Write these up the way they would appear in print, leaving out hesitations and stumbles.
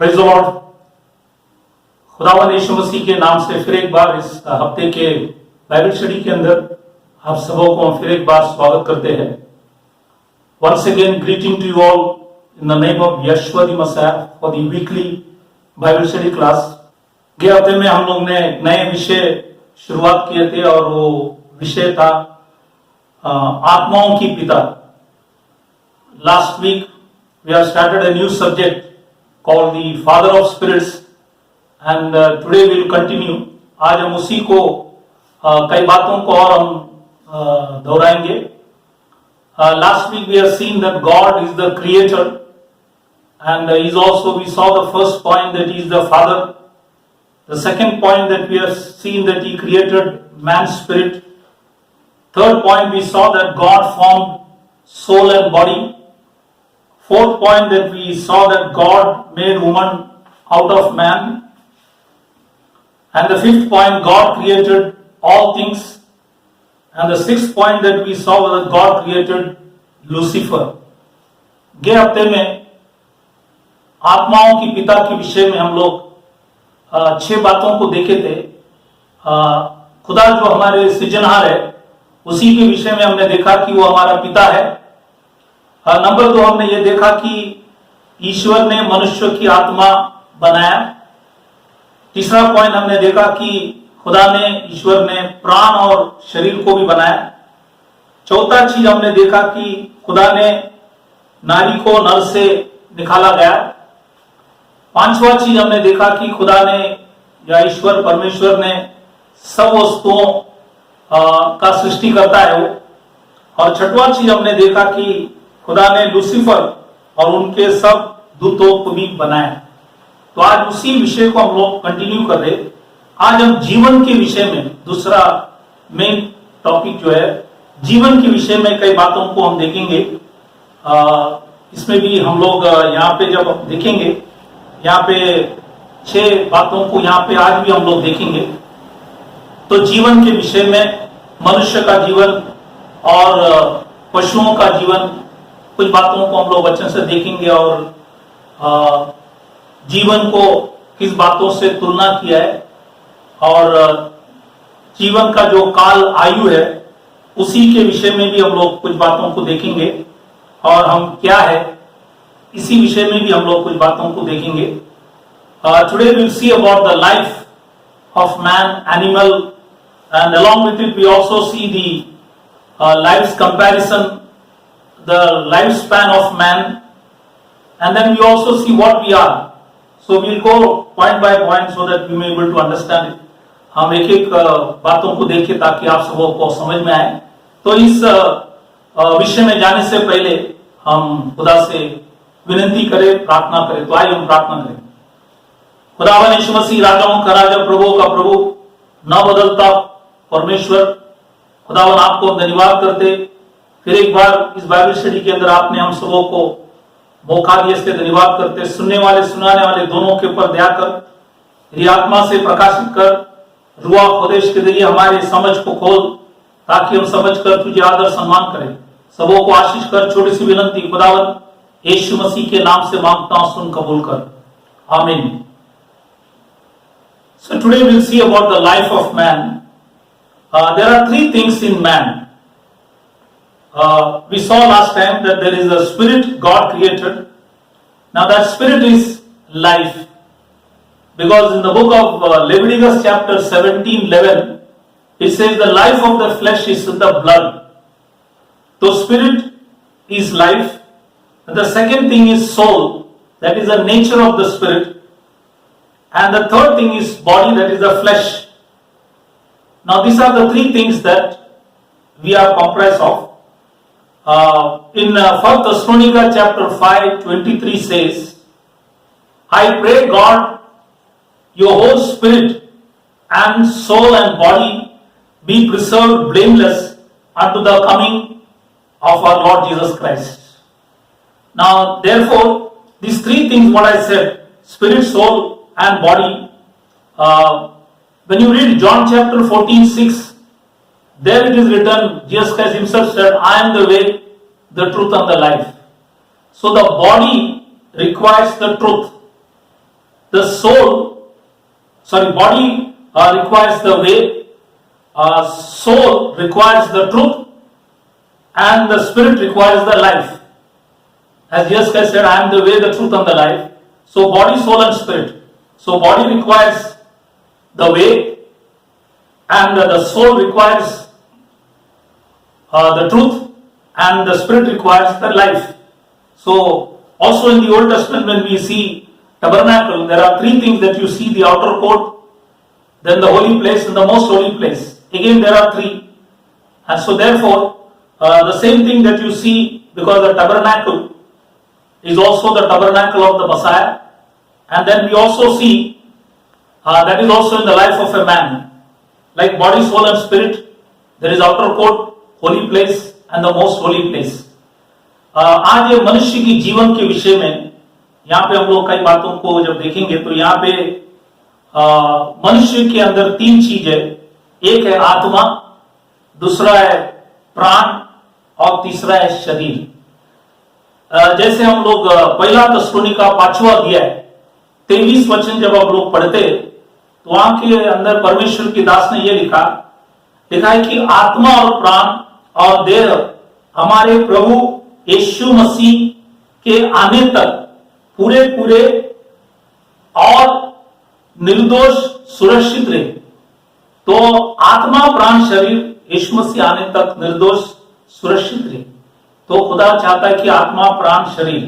Praise the Lord. खुदावंद यीशु मसीह के नाम से फिर एक बार इस हफ्ते के बाइबल स्टडी के अंदर आप सबों को फिर एक बार स्वागत करते हैं। Once again greeting to you all in the name of Yeshua the Messiah for the weekly Bible study class। गए हफ्ते में हम लोग ने एक नए विषय शुरुआत किए थे और वो विषय था आत्माओं की पिता। Last week we have started a new subject called the Father of Spirits and today we will continue। आज हम उसी को कई बातों को और हम दोहराएंगे। Last week we have seen that God is the creator and is also we saw the first point that he is the father. The second point that we have seen that he created man's spirit. Third point we saw that God formed soul and body. Fourth point that we saw that God made woman out of man. And the fifth point, God created all things. And the sixth point that we saw was that God created Lucifer। गए हफ्ते में आत्माओं की पिता के विषय में हम लोग 6 बातों को देखे थे। खुदा जो हमारे सृजनहार है उसी के विषय में हमने देखा कि वो हमारा पिता है। नंबर 2 हमने ये देखा कि ईश्वर ने मनुष्य की आत्मा बनाया। तीसरा पॉइंट हमने देखा कि खुदा ने ईश्वर ने प्राण और शरीर को भी बनाया। चौथा चीज हमने देखा कि खुदा ने नारी को नर से निकाला गया। पांचवा चीज हमने देखा कि खुदा ने या ईश्वर परमेश्वर ने सब वस्तुओं का सृष्टि करता है वो। और छठवां चीज हमने देखा कि खुदा ने लूसीफर और उनके सब दूतों को भी बनाया। तो आज उसी विषय को हम लोग कंटिन्यू कर रहे। आज हम जीवन के विषय में दूसरा मेन टॉपिक जो है जीवन के विषय में कई बातों को हम देखेंगे। इसमें भी हम लोग यहाँ पे जब देखेंगे यहाँ पे 6 बातों को यहाँ पे आज भी हम लोग देखेंगे। तो जीवन के विषय में मनुष्य का जीवन और पशुओं का जीवन कुछ बातों को हम लोग वचन से देखेंगे और जीवन को किस बातों से तुलना किया है और जीवन का जो काल आयु है उसी के विषय में भी हम लोग कुछ बातों को देखेंगे और हम क्या है इसी विषय में भी हम लोग कुछ बातों को देखेंगे। Today we will see about the life of man, animal and along with it we also see the life's comparison, the life span of man and then we also see what we are. So we will go point by point so that we may be able to understand it. हम एक एक बातों को देखें ताकि आप सबों को समझ में आए। तो इस विषय में जाने से पहले हम खुदा से विनती करें, प्रार्थना करें। तो आइए हम प्रार्थना करें। खुदावन यीशु मसीह राजाओं का राजा, प्रभुओं का प्रभु, न बदलता परमेश्वर, खुदावन आपको धन्यवाद करते। फिर एक बार इस बाइबल स्टडी के अंदर आपने हम सबों को मौका दिए, इसलिए धन्यवाद करते। सुनने वाले सुनाने वाले दोनों के ऊपर दया कर, तेरी आत्मा से प्रकाशित कर, रुआ उपदेश के जरिए हमारे समझ को खोल ताकि हम समझ कर तुझे आदर सम्मान करें। सबों को आशीष कर। छोटी सी विनती खुदावन यीशु मसीह के नाम से मांगता हूं, सुन कबूल कर, आमीन। So today we'll see about the life of man. There are 3 things in man. We saw last time that there is a spirit God created. Now that spirit is life, because in the book of Leviticus chapter 17:11 it says the life of the flesh is in the blood. So spirit is life. And the second thing is soul, that is the nature of the spirit. And the third thing is body, that is the flesh. Now these are the 3 things that we are comprised of. In 1 Thessalonians chapter 5:23 says, I pray God your whole spirit and soul and body be preserved blameless unto the coming of our Lord Jesus Christ. Now therefore these 3 things what I said, spirit, soul and body, when you read John chapter 14:6, there it is written, Jesus Christ himself said, I am the way, the truth and the life. So the body requires the truth. the body requires the way, soul requires the truth, and the spirit requires the life. As Jesus Christ said, I am the way, the truth, and the life. So body, soul, and spirit. So body requires the way, and the soul requires the truth, and the spirit requires the life. So also in the Old Testament, when we see tabernacle, there are three things that you see: the outer court, then the holy place, and the most holy place. Again, there are three. And so therefore, the same thing that you see, because the tabernacle is also the tabernacle of the Messiah. And then we also see that is also in the life of a man. Like body, soul, and spirit, there is outer court, holy place and the most holy place. आज ये मनुष्य की जीवन के विषय में यहाँ पे हम लोग कई बातों को जब देखेंगे तो यहाँ पे मनुष्य के अंदर तीन चीज है। एक है आत्मा, दूसरा है प्राण और तीसरा है शरीर। जैसे हम लोग पहला तस्सलोनिका 5वां अध्याय 23 वचन जब हम लोग पढ़ते तो वहां के अंदर परमेश्वर की दास ने यह लिखा है कि आत्मा और प्राण और देह हमारे प्रभु यीशु मसीह के आने तक पूरे पूरे और निर्दोष सुरक्षित रहे। तो आत्मा, प्राण, शरीर यीशु मसीह आने तक निर्दोष सुरक्षित रहे। तो खुदा चाहता है कि आत्मा, प्राण, शरीर।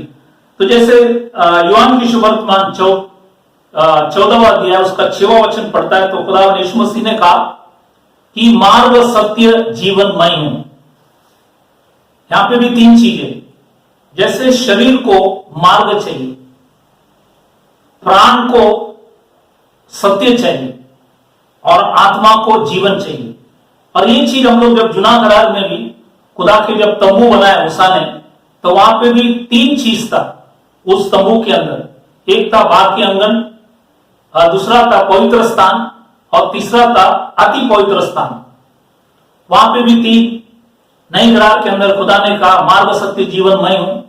तो जैसे यूहन्न की सुवर्तमान 14वां अध्याय उसका 6वां वचन पढ़ता है तो खुदा यीशु मसीह ने कहा कि मार्ग, सत्य, जीवन मैं हूं। यहां पे भी तीन चीजें, जैसे शरीर को मार्ग चाहिए, प्राण को सत्य चाहिए और आत्मा को जीवन चाहिए। और ये चीज हम लोग जब जुना करार में भी खुदा के जब तंबू बनाया मूसा ने तो वहां पे भी तीन चीज था उस तंबू के अंदर। एक था बाग के आंगन, दूसरा था पवित्र स्थान और तीसरा था अति पवित्र स्थान। वहां पे भी तीन नई करार के अंदर खुदा ने कहा मार्ग, सत्य, जीवन मैं हूं।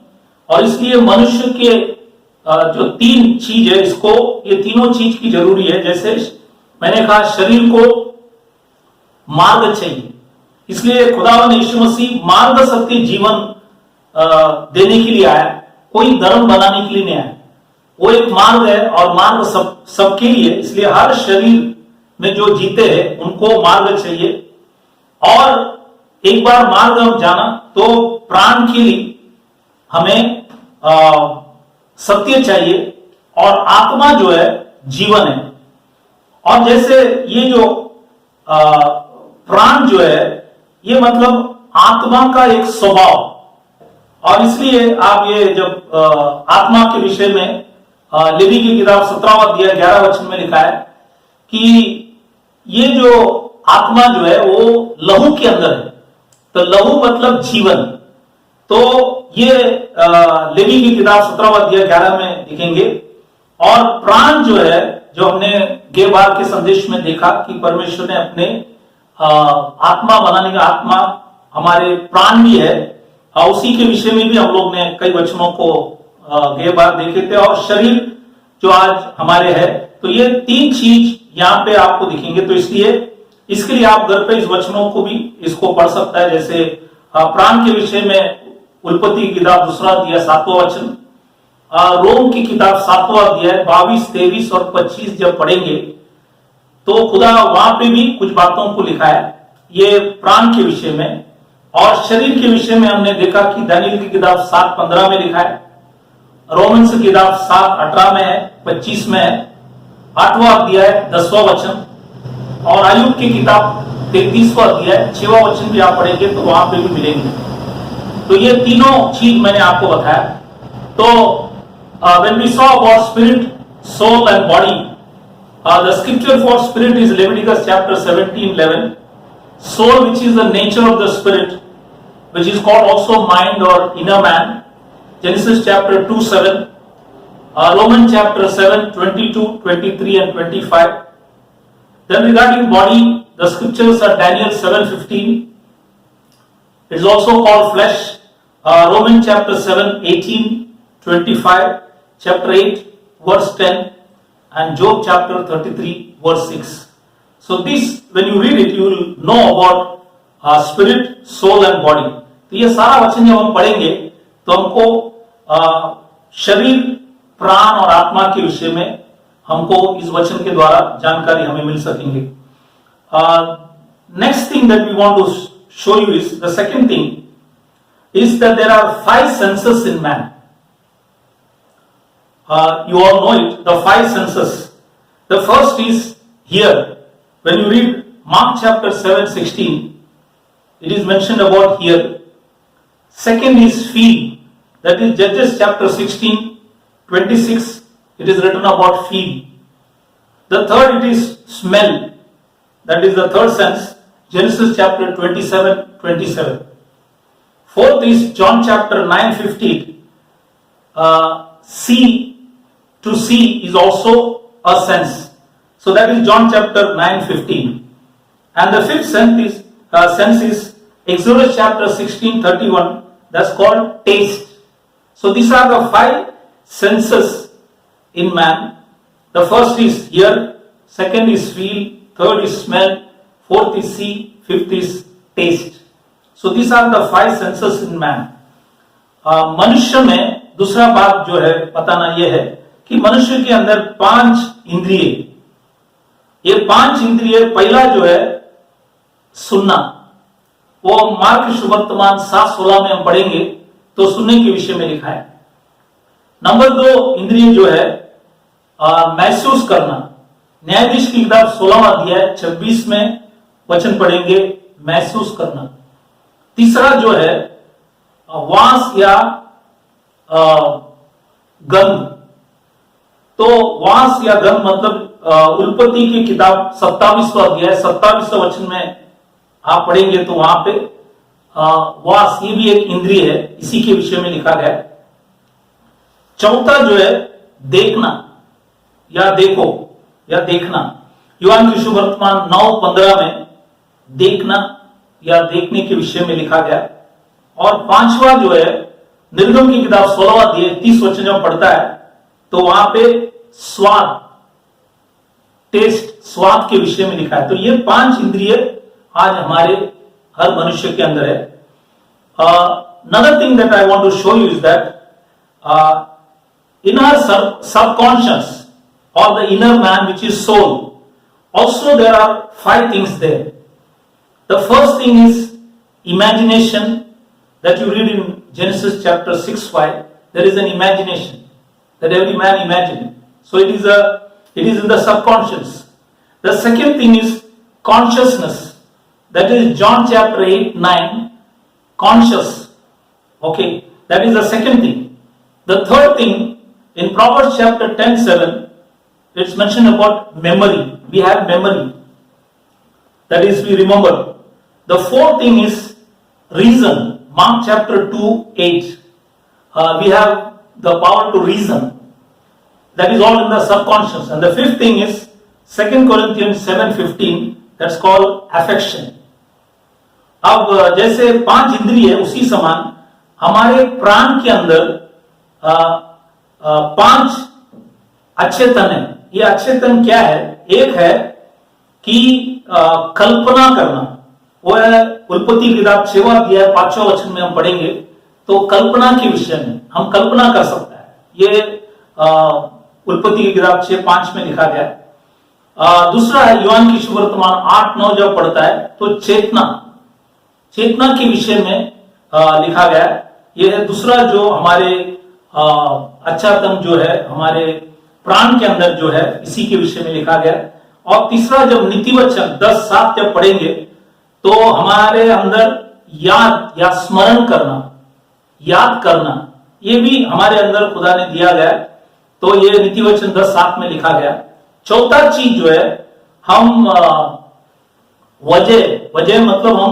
और इसलिए मनुष्य के जो तीन चीज है इसको, ये तीनों चीज की जरूरी है। जैसे मैंने कहा शरीर को मार्ग चाहिए, इसलिए खुदा ने यीशु मसीह मार्ग, सत्य, जीवन देने के लिए आया, कोई धर्म बनाने के लिए नहीं आया। वो एक मार्ग है और मार्ग सबके लिए, इसलिए हर शरीर में जो जीते हैं उनको मार्ग चाहिए। और एक बार मार्ग हम जाना तो प्राण के लिए हमें सत्य चाहिए और आत्मा जो है जीवन है। और जैसे ये जो प्राण जो है ये मतलब आत्मा का एक स्वभाव। और इसलिए आप ये जब आत्मा के विषय में लेवी की किताब 17वां अध्याय 11 वचन में लिखा है कि ये जो आत्मा जो है वो लहू के अंदर है। तो लहू मतलब जीवन। तो ये लेवी की किताब 17वां अध्याय 11 में दिखेंगे। और प्राण जो है, जो हमने गए बार के संदेश में देखा कि परमेश्वर ने अपने आत्मा बनाने का, आत्मा हमारे प्राण भी है, और उसी के विषय में भी हम लोग ने कई वचनों को गए बार देखे थे। और शरीर जो आज हमारे है, तो ये तीन चीज यहाँ पे आपको दिखेंगे। तो इसलिए इसके लिए आप घर पे इस वचनों को भी इसको पढ़ सकता है। जैसे प्राण के विषय में उत्पत्ति की किताब 2 अध्याय 7वां वचन, रोम की किताब 7वां अध्याय 22, 23 और 25 जब पढ़ेंगे तो खुदा वहां पे भी कुछ बातों को लिखा है ये प्राण के विषय में। और शरीर के विषय में हमने देखा कि दानियल की किताब 7:15 में लिखा है, रोमन्स की किताब 7:18 में है, 25 में है, 8वां अध्याय 10वां वचन। और आयुब की किताब 33वां अध्याय 6वां वचन भी आप पढ़ेंगे तो वहां पे भी मिलेंगे। तो ये तीनों चीज मैंने आपको बताया। तो when we saw about spirit, soul and body, the scripture for spirit is Leviticus chapter 17:11. Soul, which is the nature of the spirit, which is called also mind or inner man, Genesis chapter 2:7, Romans chapter 7:22, 23 and 25. Then regarding body, the scriptures are Daniel 7:15. It is also called flesh, Romans chapter 7:18, 25, chapter 8 verse 10, and Job chapter 33 verse 6. So this, when you read it, you will know about spirit, soul and body. तो ये सारा वचन जब हम पढ़ेंगे तो हमको शरीर, प्राण और आत्मा के विषय में हमको इस वचन के द्वारा जानकारी हमें मिल सकेंगे. Next thing that we want to show you is, the second thing is that there are 5 senses in man. You all know it, the 5 senses. The first is hear. When you read Mark chapter 7:16, it is mentioned about hear. Second is feel. That is Judges chapter 16:26. It is written about feel. The third, it is smell. That is the third sense. Genesis chapter 27:27. Fourth is John chapter 9:50. See. To see is also a sense. So that is John chapter 9:15. And the fifth sense is Exodus chapter 16:31. That's called taste. So these are the 5 senses in man. The first is hear, second is feel, third is smell, fourth is see, fifth is taste. So these are the 5 senses in man. मनुष्य में दूसरा बात जो है बताना यह है कि मनुष्य के अंदर 5 इंद्रिय. ये 5 इंद्रिय, पहला जो है सुनना, वो मार्क सुवर्तमान 7:16 में हम पढ़ेंगे तो सुनने के विषय में लिखा है. नंबर 2 इंद्रिय जो है महसूस करना. न्यायाधीश की किताब 16वां अध्याय 26 में वचन पढ़ेंगे, महसूस करना. तीसरा जो है वास या गंध. तो वास या गंध मतलब उत्पत्ति की किताब 27वां अध्याय 27वें वचन में आप पढ़ेंगे तो वहां पे वास, ये भी एक इंद्रिय है, इसी के विषय में लिखा गया है. चौथा जो है देखना या देखो या देखना. यूहान की सुवर्तमान 9:15 में देखना या देखने के विषय में लिखा गया. और 5वां जो है निर्गम की किताब 16वां अध्याय 30 वचन जब पढ़ता है तो वहां पे स्वाद, टेस्ट, स्वाद के विषय में लिखा है. तो ये 5 इंद्रिय आज हमारे हर मनुष्य के अंदर है. Another thing that I want to show you is that in our subconscious or the inner man, which is soul, also there are 5 things there. The first thing is imagination, that you read in Genesis chapter 6:5. There is an imagination that every man imagine. So it is in the subconscious. The second thing is consciousness. That is John chapter 8:9. Conscious. Okay, that is the second thing. The third thing, in Proverbs chapter 10:7, it's mentioned about memory. We have memory. That is, we remember. The fourth thing is reason. Mark chapter 2:8. We have the power to reason. That is all in the subconscious. And the fifth thing is 2 Corinthians 7:15. That's called affection. अब जैसे 5 इंद्रिय है, उसी समान हमारे प्राण के अंदर 5 अच्छे तन है. ये अच्छे तन क्या है? एक है कि कल्पना करना. वो है उत्पत्ति की किताब 6वां अध्याय 5वां वचन में हम पढ़ेंगे तो कल्पना के विषय में हम कल्पना कर सकते हैं. ये उत्पत्ति की किताब 6:5 में लिखा गया है. दूसरा है यूहान की सुवर्तमान 8:9 जब पढ़ता है तो चेतना के विषय में लिखा गया है. यह है दूसरा जो हमारे अच्छा तन जो है हमारे प्राण के अंदर जो है, इसी के विषय में लिखा गया. और तीसरा जब नीतिवचन 10:7 जब पढ़ेंगे तो हमारे अंदर याद या स्मरण करना, याद करना, ये भी हमारे अंदर खुदा ने दिया गया. तो ये नीतिवचन 10:7 में लिखा गया. चौथा चीज जो है हम वजह मतलब हम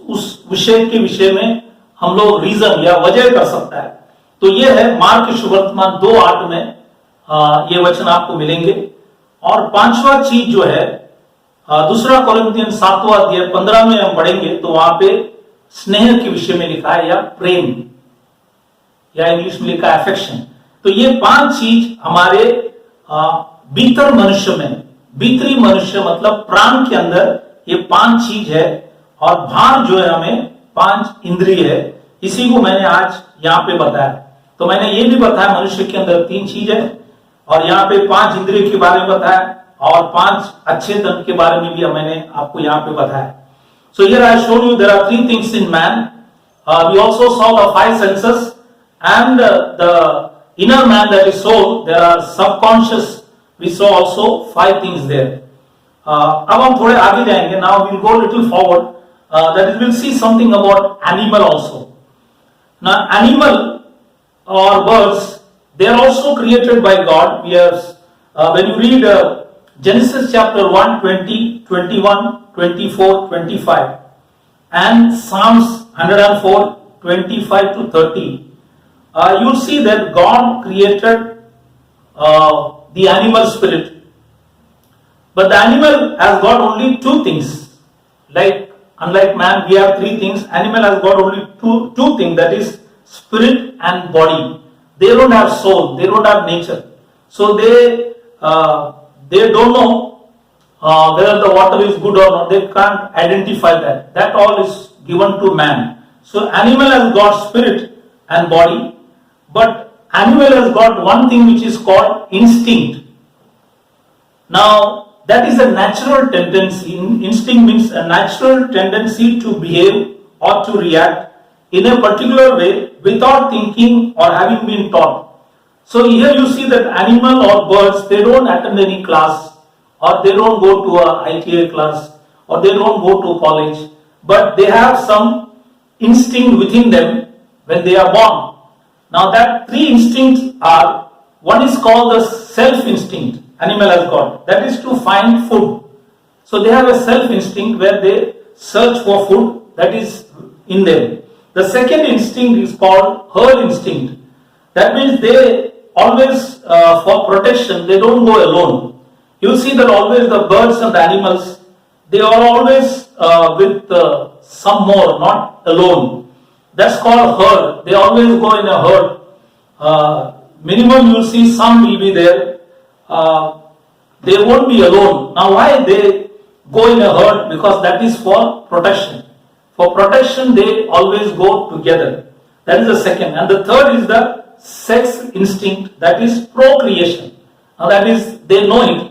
उस विषय के विषय में हम लोग रीजन या वजह कर सकता है. तो ये है मार्क सुवर्तमान 2:8 में ये वचन आपको मिलेंगे. और 5वां चीज जो है दूसरा कोरिन्थियन 7वां अध्याय 15 में हम पढ़ेंगे तो वहां पे स्नेह के विषय में लिखा है या प्रेम, या इंग्लिश में लिखा है अफेक्शन. तो ये 5 चीज हमारे भीतर मनुष्य में, भीतरी मनुष्य मतलब प्राण के अंदर ये 5 चीज है, और बाहर जो है हमें 5 इंद्रिय है। इसी को मैंने आज यहाँ पे बताया। तो मैंने ये भी बताया मनुष्य के अंदर 3 चीज है, और यहाँ पे 5 इंद्रिय के बारे में बताया, और 5 अच्छे तत्व के बारे में भी मैंने आपको यहाँ पे बताया। So here I showed you there are 3 things in man. We also saw the 5 senses and the inner man, that is soul. There are subconscious. We saw also 5 things there. अब हम थोड़े आगे जाएंगे. Now we'll go a little forward. That is, we'll see something about animal also. Now animal or birds, they are also created by God. We have, when you read Genesis chapter 1, 20, 21, 24, 25 and Psalms 104, 25 to 30, you'll see that God created the animal spirit. But the animal has got only 2 things. Like, unlike man, we have 3 things. Animal has got only two things, that is spirit and body. They don't have soul, they don't have nature. So they don't know whether the water is good or not. They can't identify that. That all is given to man. So animal has got spirit and body, but animal has got one thing which is called instinct. Now that is a natural tendency. Instinct means a natural tendency to behave or to react in a particular way without thinking or having been taught. So here you see that animal or birds, they don't attend any class, or they don't go to a ITA class, or they don't go to college, but they have some instinct within them when they are born. Now that 3 instincts are, one is called the self instinct, animal has got, that is to find food. So they have a self instinct where they search for food, that is in them. The second instinct is called herd instinct. That means they always, for protection, they don't go alone. You see that always the birds and the animals, they are always with some more, not alone. That's called herd. They always go in a herd. Minimum you will see some will be there. They won't be alone. Now why they go in a herd? Because that is for protection. For protection they always go together. That is the second. And the third is the sex instinct, that is procreation. Now that is, they know it.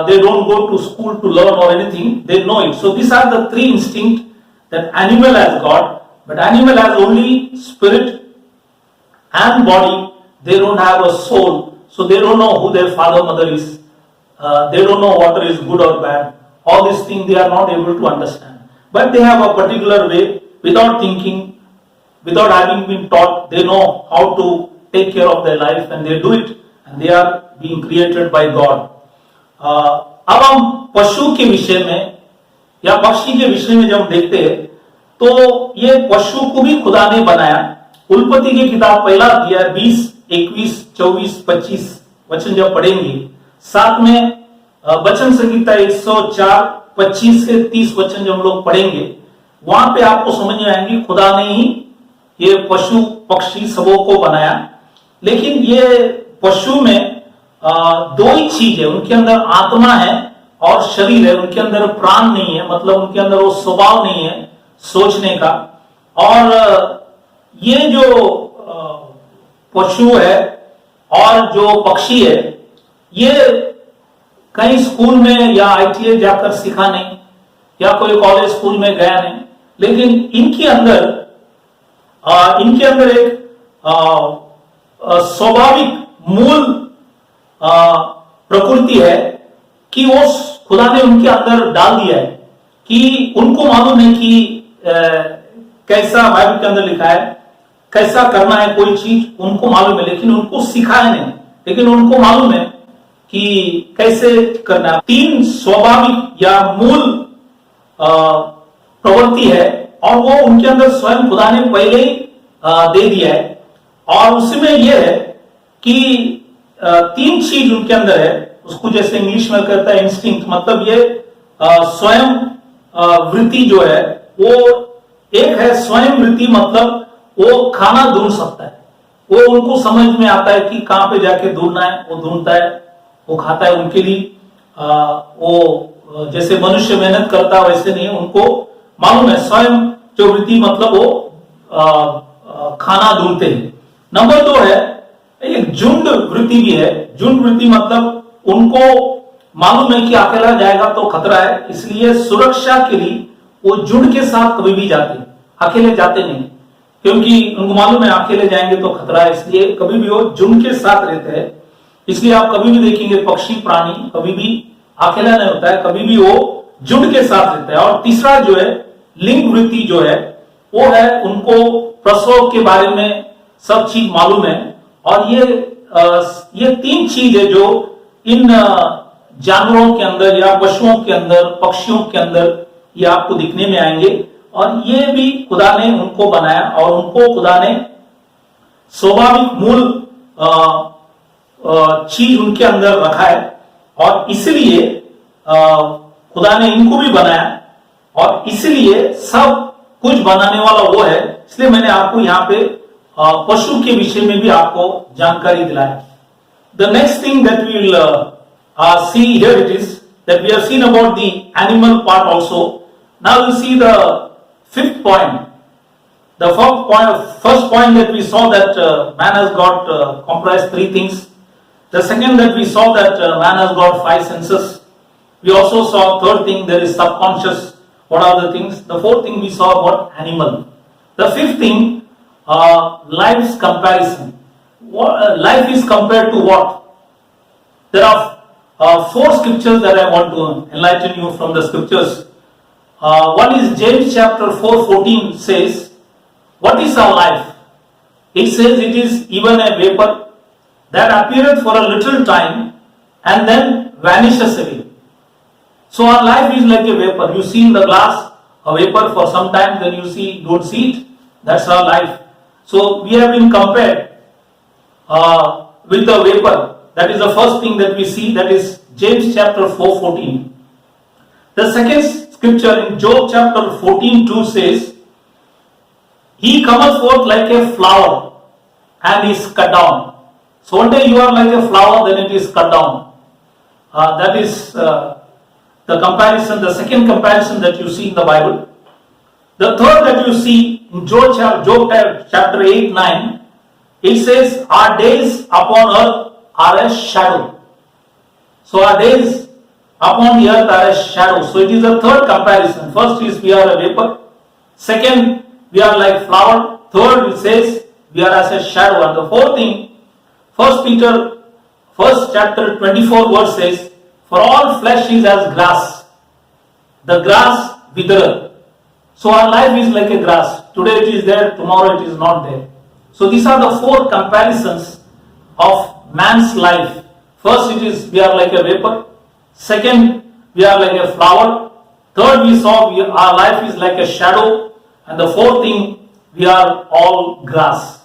They don't go to school to learn or anything, they know it. So these are the 3 instincts that animal has got, but animal has only spirit and body. They don't have a soul, so they don't know who their father, mother is. They don't know water is good or bad. All these things they are not able to understand. But they have a particular way, without thinking, without having been taught, they know how to take care of their life, and they do it, and they are being created by God. अब हम पशु के विषय में या पक्षी के विषय में जब देखते हैं, तो ये पशु को भी खुदा ने बनाया। उत्पत्ति की किताब पहला अध्याय 20, 21, 24, 25 वचन जब पढ़ेंगे, साथ में वचन संहिता 104, 25 से 30 वचन जब हम लोग पढ़ेंगे, वहां पे आपको समझ में आएंगे खुदा ने ही ये पशु पक्षी सबों को बनाया। लेकिन ये पशु में 2 ही चीज है, उनके अंदर आत्मा है और शरीर है, उनके अंदर प्राण नहीं है, मतलब उनके अंदर वो स्वभाव नहीं है सोचने का। और ये जो पशु है और जो पक्षी है, ये कहीं स्कूल में या ITA जाकर सीखा नहीं, या कोई कॉलेज स्कूल में गया नहीं, लेकिन इनके अंदर एक स्वाभाविक मूल प्रकृति है कि वो खुदा ने उनके अंदर डाल दिया है, कि उनको मालूम है कि कैसा, बाइबल के अंदर लिखा है कैसा करना है कोई चीज, उनको मालूम है, लेकिन उनको सिखाया नहीं, लेकिन उनको मालूम है कि कैसे करना है। 3 स्वाभाविक या मूल प्रवृत्ति है, और वो उनके अंदर स्वयं खुदा ने पहले ही दे दिया है। और उसमें यह है कि 3 चीज उनके अंदर है, उसको जैसे इंग्लिश में कहता है इंस्टिंक्ट, मतलब ये स्वयं वृत्ति जो है, वो एक है स्वयं वृत्ति, मतलब वो खाना ढूंढ सकता है, वो उनको समझ में आता है कि कहां पे जाके ढूंढना है, वो ढूंढता है। वो खाता है, उनके लिए वो जैसे मनुष्य मेहनत करता है वैसे नहीं, उनको मालूम है स्वयं जो वृत्ति मतलब वो खाना ढूंढते हैं। नंबर 2 है एक झुंड वृत्ति भी है। झुंड वृत्ति मतलब उनको मालूम है कि अकेला जाएगा तो खतरा है, इसलिए सुरक्षा के लिए वो झुंड के साथ कभी भी जाते, अकेले जाते नहीं, क्योंकि उनको मालूम है अकेले जाएंगे तो खतरा है, इसलिए कभी भी वो झुंड के साथ रहते हैं। इसलिए आप कभी भी देखेंगे पक्षी प्राणी कभी भी अकेला नहीं होता है, कभी भी वो झुंड के साथ रहता है। और तीसरा जो है लिंग वृत्ति जो है वो है उनको प्रसव के बारे में सब चीज मालूम है। और ये 3 चीज है जो इन जानवरों के अंदर या पशुओं के अंदर, पक्षियों के अंदर ये आपको दिखने में आएंगे। और ये भी खुदा ने उनको बनाया और उनको खुदा ने स्वाभाविक मूल चीज उनके अंदर रखा है, और इसलिए खुदा ने इनको भी बनाया, और इसलिए सब कुछ बनाने वाला वो है। इसलिए मैंने आपको यहाँ पे पशु के विषय में भी आपको जानकारी दिलाया। The next thing that we will see here it is that we have seen about the animal part also. Now we see the 5th point. The first point that we saw that man has got comprised 3 things. The second that we saw that man has got 5 senses. We also saw 3rd thing, there is subconscious. What are the things? The 4th thing we saw about animal. The 5th thing, life's comparison. Life is compared to what? There are 4 scriptures that I want to enlighten you from the scriptures. One is James chapter 4:14 says, what is our life? It says it is even a vapor that appeareth for a little time and then vanishes away. So our life is like a vapor. You see in the glass a vapor for some time, then you don't see it. That's our life. So we have been compared with the vapor. That is the first thing that we see, that is James chapter 4:14. The second scripture in Job chapter 14:2 says, he cometh forth like a flower and is cut down. So one day you are like a flower, then it is cut down. That is the comparison, the second comparison that you see in the Bible. The third that you see in Job chapter 8:9, it says, our days upon earth are a shadow. So our days upon the earth are a shadow. So it is the third comparison. First is we are a vapor. Second, we are like flower. Third, it says we are as a shadow. And the fourth thing, 1 Peter 1st chapter 24 verse says, for all flesh is as grass. The grass withereth. So our life is like a grass. Today it is there, tomorrow it is not there. So these are the 4 comparisons of man's life. First it is we are like a vapor. Second, we are like a flower. Third, we saw our life is like a shadow. And the fourth thing, we are all grass.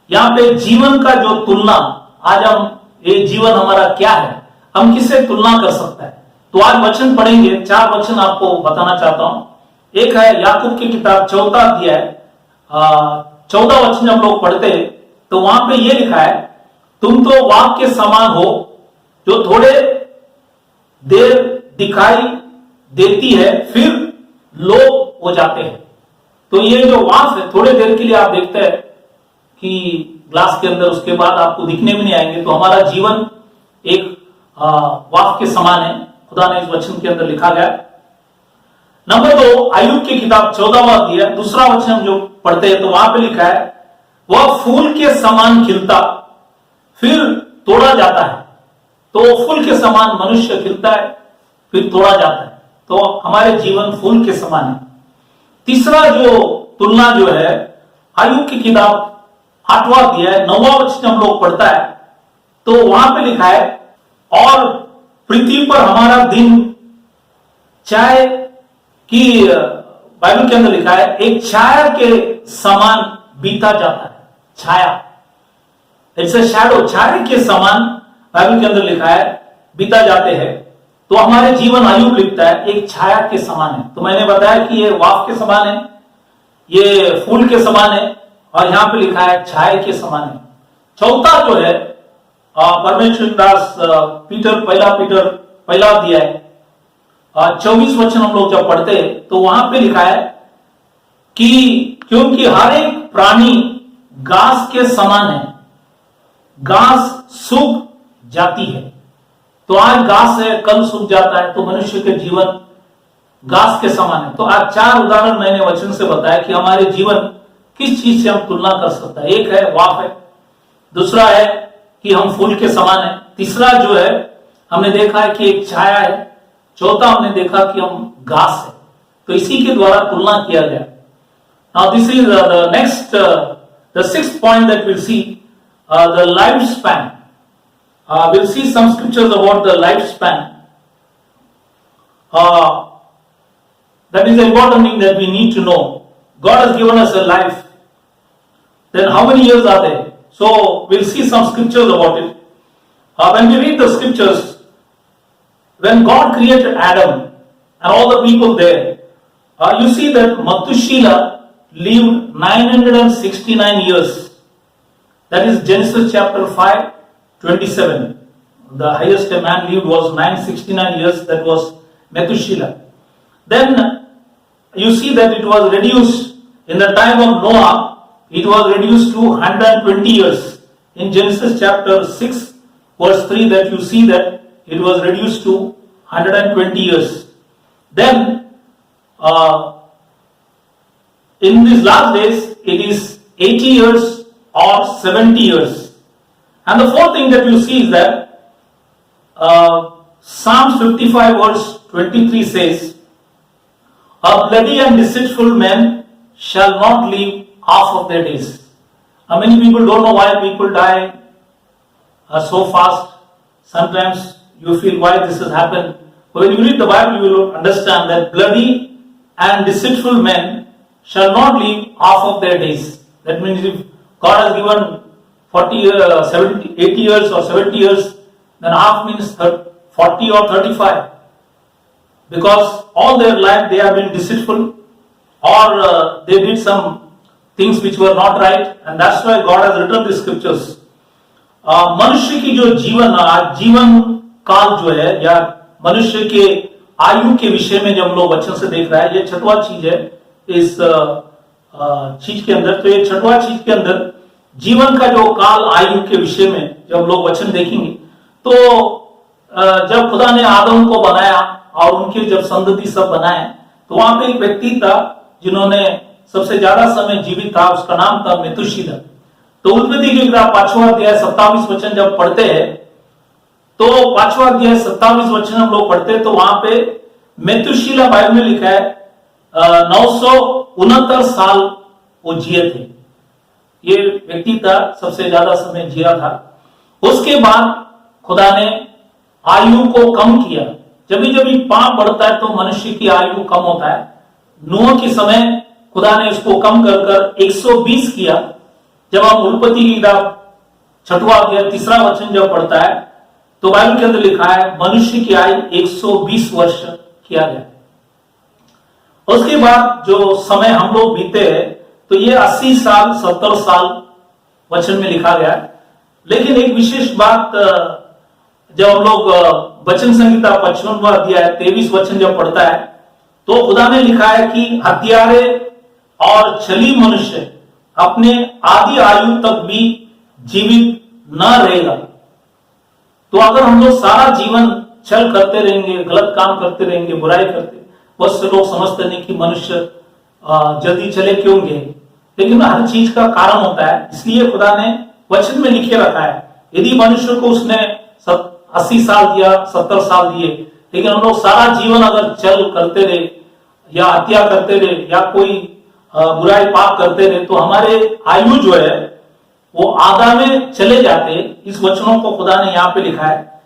यहाँ पे जीवन का जो तुलना, आज हम ये जीवन हमारा क्या है, हम किससे तुलना कर सकते हैं? तो आज वचन पढ़ेंगे, 4 वचन आपको बताना चाहता हूं। एक है याकूब की किताब 4 अध्याय 14 वचन हम लोग पढ़ते हैं तो वहां पे ये लिखा है, तुम तो वाक के समान हो जो थोड़े देर दिखाई देती है फिर लोप हो जाते हैं। तो ये जो वाफ है, थोड़े देर के लिए आप देखते हैं कि ग्लास के अंदर, उसके बाद आपको दिखने में नहीं आएंगे। तो हमारा जीवन एक वाफ के समान है, खुदा ने इस वचन के अंदर लिखा गया। नंबर 2, अय्यूब की किताब 14वां अध्याय 2रा वचन जो पढ़ते हैं तो वहां पे लिखा है, वह फूल के समान खिलता फिर तोड़ा जाता है। तो फूल के समान मनुष्य खिलता है फिर तोड़ा जाता है। तो हमारे जीवन फूल के समान है। तीसरा जो तुलना जो है, अय्यूब की किताब 8वां अध्याय 9वां वचन हम लोग पढ़ता है तो वहां पे लिखा है, और पृथ्वी पर हमारा दिन चाय की, बाइबल के अंदर लिखा है, एक छाया के समान बीता जाता है। छाया, इट्स अ शैडो, छाया के समान बाइबल के अंदर लिखा है बीता जाते हैं। तो हमारे जीवन अय्यूब लिखता है एक छाया के समान है। तो मैंने बताया कि ये वाफ के समान है, ये फूल के समान है, और यहां पे लिखा है छाया के समान है। चौथा जो है परमेश्वर दास पहला पीटर पहला अध्याय 24 वचन हम लोग जब पढ़ते तो वहां पे लिखा है कि क्योंकि हर एक प्राणी घास के समान है, घास सूख जाती है। तो आज घास है, कल सूख जाता है, तो मनुष्य के जीवन घास के समान है। तो आज 4 उदाहरण मैंने वचन से बताया कि हमारे जीवन किस चीज से हम तुलना कर सकते हैं। एक है वाफ है, दूसरा है कि हम फूल के समान है, तीसरा जो है हमने देखा है कि एक छाया है, चौथा हमने देखा कि हम घास है। तो इसी के द्वारा तुलना किया गया। Now this is the next the 6th point that we'll see, the lifespan. We'll see some scriptures about the lifespan. That is the important thing that we need to know. God has given us a life. Then how many years are there? So we'll see some scriptures about it. When we read the scriptures, when God created Adam and all the people there, you see that Methuselah lived 969 years. That is Genesis chapter 5:27. The highest a man lived was 969 years. That was Methuselah. Then you see that it was reduced in the time of Noah. It was reduced to 120 years. In Genesis chapter 6 verse 3 that you see that it was reduced to 120 years. Then in these last days it is 80 years or 70 years. And the fourth thing that you see is that Psalms 55 verse 23 says, a bloody and deceitful man shall not live half of their days. Many people don't know why people die so fast. Sometimes you feel why this has happened. But when you read the Bible, you will understand that bloody and deceitful men shall not live half of their days. That means if God has given 40 years, 70, 80 years or 70 years, then half means 40 or 35. Because all their life they have been deceitful or they did some things which were not right, and that's why God has written the scriptures. मनुष्य की जो जीवन काल जो है या मनुष्य के आयु के विषय में जब हम लोग वचन से देख रहा है, ये 6वां चीज है इस चीज के अंदर। तो ये 6वां चीज के अंदर जीवन का जो काल आयु के विषय में जब हम लोग वचन देखेंगे, तो जब खुदा ने आदम को बनाया और उनके जब संतति सब बनाए, तो वहां पे एक व्यक्ति था जिन्होंने सबसे ज्यादा समय जीवित था, उसका नाम था मेतुशीला। तो उत्पत्ति की किताब 5वां अध्याय 27 वचन जब पढ़ते हैं, तो 5वां अध्याय 27 वचन हम लोग पढ़ते हैं, तो वहां पे मेतुशीला बाइबल में लिखा है 969 साल वो जिए थे। ये व्यक्ति था सबसे ज्यादा समय जिया था। उसके बाद खुदा ने आयु को कम किया। जब भी पाप बढ़ता है तो मनुष्य की आयु कम होता है। नूह के समय खुदा ने इसको कम कर 120 किया। जब हम उत्पत्ति की किताब 6वां अध्याय 3रा वचन जब पढ़ता है, तो बाइबल के अंदर लिखा है मनुष्य की आयु 120 वर्ष किया गया। उसके बाद जो समय हम लोग बीते हैं, तो ये 80 साल 70 साल वचन में लिखा गया है। लेकिन एक विशेष बात, जब हम लोग वचन संहिता 55वां अध्याय 23 वचन जब पढ़ता है, तो खुदा ने लिखा है कि हत्यारे और छली मनुष्य अपने आदि आयु तक भी जीवित न रहेगा। तो अगर हम लोग सारा जीवन छल करते रहेंगे, गलत काम करते रहेंगे, बुराई करते, बहुत से लोग समझते नहीं कि मनुष्य जल्दी चले क्यों गए, लेकिन हर चीज का कारण होता है। इसलिए खुदा ने वचन में लिखे रखा है। यदि मनुष्य को उसने 80 साल दिया, 70 साल दिए, लेकिन हम लोग सारा जीवन अगर छल करते रहे या हत्या करते रहे या कोई बुराई पाप करते रहे, तो हमारे आयु जो है वो आधा में चले जाते। इस वचनों को खुदा ने यहाँ पे लिखा है।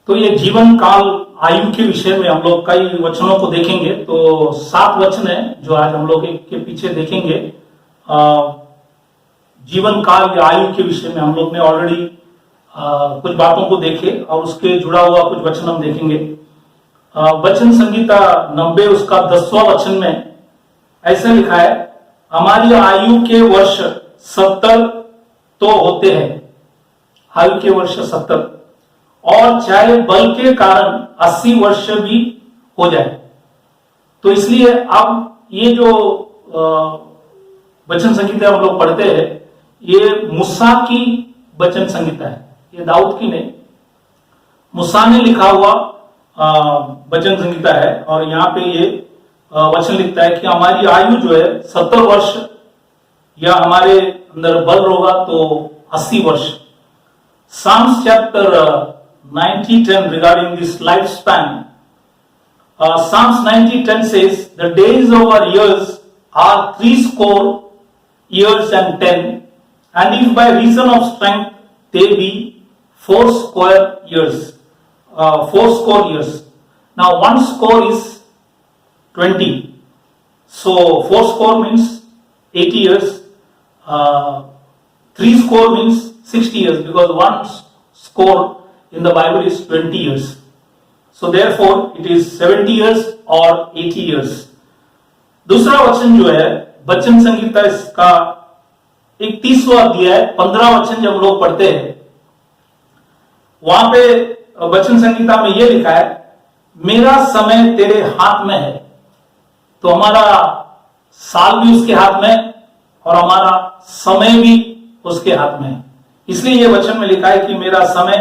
तो ये जीवन काल आयु के विषय में हम लोग कई वचनों को देखेंगे। तो 7 वचन है जो आज हम लोग एक के पीछे देखेंगे। जीवन काल या आयु के विषय में हम लोग ने ऑलरेडी कुछ बातों को देखे और उसके जुड़ा हुआ कुछ वचन हम देखेंगे। वचन संहिता 90 उसका 10वां वचन में ऐसे लिखा है, हमारी आयु के वर्ष 70 तो होते हैं, आयु के वर्ष 70, और चाहे बल के कारण 80 वर्ष भी हो जाए। तो इसलिए अब ये जो वचन संहिता हम लोग पढ़ते हैं, ये मूसा की वचन संहिता है, ये दाऊद की नहीं, मूसा ने लिखा हुआ वचन संहिता है। और यहाँ पे ये वचन लिखता है कि हमारी आयु जो है 70 वर्ष, या हमारे अंदर बल होगा तो 80 वर्ष। Psalms chapter 90:10 regarding this lifespan. Psalms 90:10 says, "The days of our years are 60 years and 10, and if by reason of strength they be 80 years." 80 years. Now 1 is 20. So 80 means 80 years. 30 means 60 years, because 1 in the Bible is 20 years. So therefore it is 70 years or 80 years. दूसरा वचन जो है वचन संहिता इसका 31वां अध्याय 15 वचन जब लोग पढ़ते हैं, वहां पे वचन संहिता में यह लिखा है, मेरा समय तेरे हाथ में है। तो हमारा साल भी उसके हाथ में और हमारा समय भी उसके हाथ में है। इसलिए यह वचन में लिखा है कि मेरा समय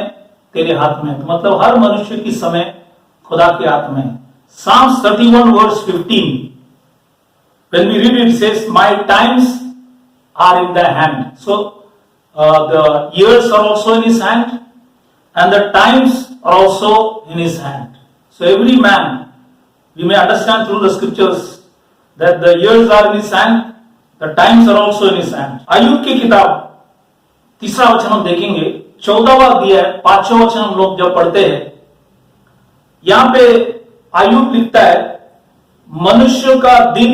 तेरे हाथ में है। तो मतलब हर मनुष्य की समय खुदा के हाथ में है। Psalms 31 verse 15, when we read it, it says, "My times are in thy hand." So the years are also in his hand, and the times are also in his hand. So every man, we may understand through the scriptures that the years are in his hand, the times are also in his hand. Ayub की किताब 3रा वचन हम देखेंगे, 14वां अध्याय 5वां वचन हम लोग जब पढ़ते हैं, यहां पे आयुब लिखता है, मनुष्य का दिन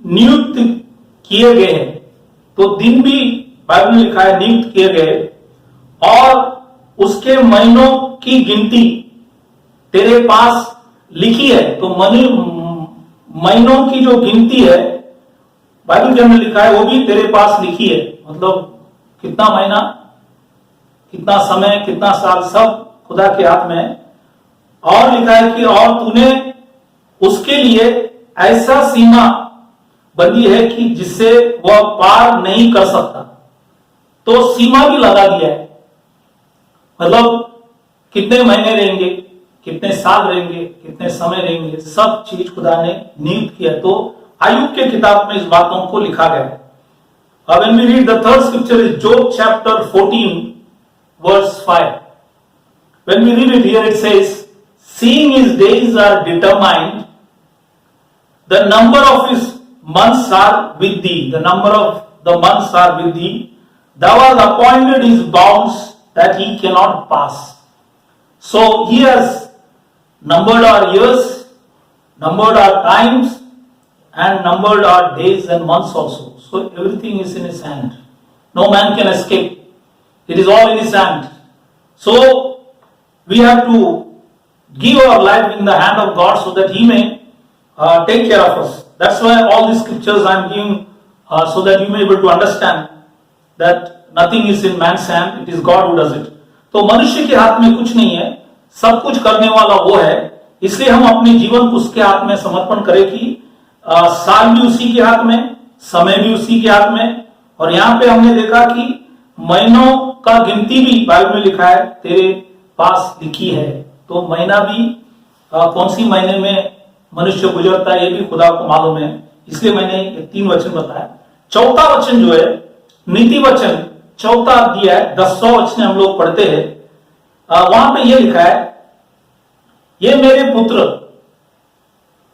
नियुक्त किए गए हैं। तो दिन भी बाइबल में लिखा है नियुक्त किए गए, और उसके महीनों की गिनती तेरे पास लिखी है। तो महीनों की जो गिनती है बाइबल के अंदर लिखा है, वो भी तेरे पास लिखी है। मतलब कितना महीना, कितना समय, कितना साल, सब खुदा के हाथ में है। और लिखा है कि और तूने उसके लिए ऐसा सीमा बंदी है कि जिससे वह पार नहीं कर सकता। तो सीमा भी लगा दिया है, मतलब कितने महीने रहेंगे, कितने साल रहेंगे, कितने समय रहेंगे, सब चीज खुदा ने नियुक्त किया। तो आयुब के किताब में इस बातों को लिखा गया है। When we read the third scripture is Job chapter 14 verse 5. When we read it here, it says, "Seeing his days are determined, the number of his months are with thee." The number of the months are with thee. Thou hast appointed his bounds that he cannot pass. So he has numbered our years, numbered our times, and numbered our days and months also. So everything is in his hand. No man can escape. It is all in his hand. So we have to give our life in the hand of God so that he may take care of us. That's why all these scriptures I am giving so that you may be able to understand that nothing is in man's hand. It is God who does it. तो मनुष्य के हाथ में कुछ नहीं है, सब कुछ करने वाला वो है। इसलिए हम अपने जीवन को उसके हाथ में समर्पण करें कि साल भी उसी के हाथ में, समय भी उसी के हाथ में। और यहाँ पे हमने देखा कि महीनों का गिनती भी बाइबल में लिखा है तेरे पास लिखी है। तो महीना भी कौन सी महीने में मनुष्य गुजरता है ये भी खुदा को मालूम है। इसलिए मैंने ये 3 वचन बताया। 4था वचन जो है नीति वचन, 4था अध्याय 10वां वचन हम लोग पढ़ते हैं। वहां पे ये लिखा है, ये मेरे पुत्र,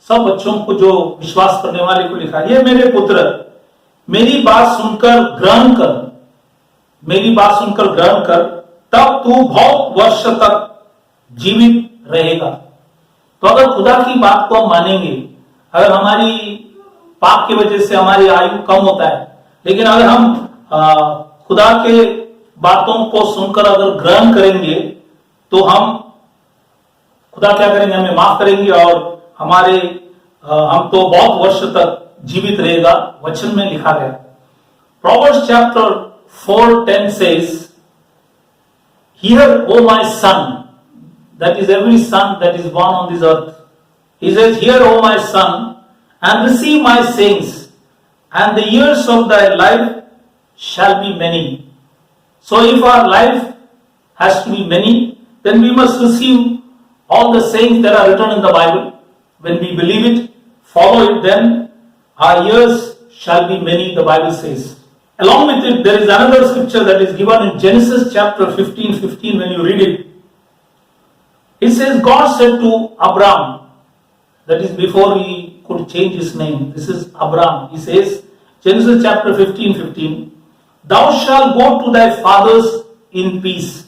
सब बच्चों को जो विश्वास करने वाले को लिखा है, ये मेरे पुत्र मेरी बात सुनकर ग्रहण कर, मेरी बात सुनकर ग्रहण कर, तब तू बहुत वर्ष तक जीवित रहेगा। तो अगर खुदा की बात को हम मानेंगे, अगर हमारी पाप की वजह से हमारी आयु कम होता है, लेकिन अगर हम खुदा के बातों को सुनकर अगर ग्रहण करेंगे तो हम खुदा क्या करेंगे, हमें माफ करेंगे और हम तो बहुत वर्ष तक जीवित रहेगा। वचन में लिखा गया। Proverbs chapter 4:10 says, Hear, O my son, that is every son that is born on this earth. He says, Hear, O my son, and receive my sayings, and the years of thy life shall be many. So if our life has to be many, then we must receive all the sayings that are written in the Bible. When we believe it, follow it, then our years shall be many, the Bible says. Along with it, there is another scripture that is given in Genesis chapter 15:15. When you read it, it says, God said to Abraham, that is before he could change his name, this is Abraham. He says, Genesis chapter 15:15, Thou shalt go to thy fathers in peace,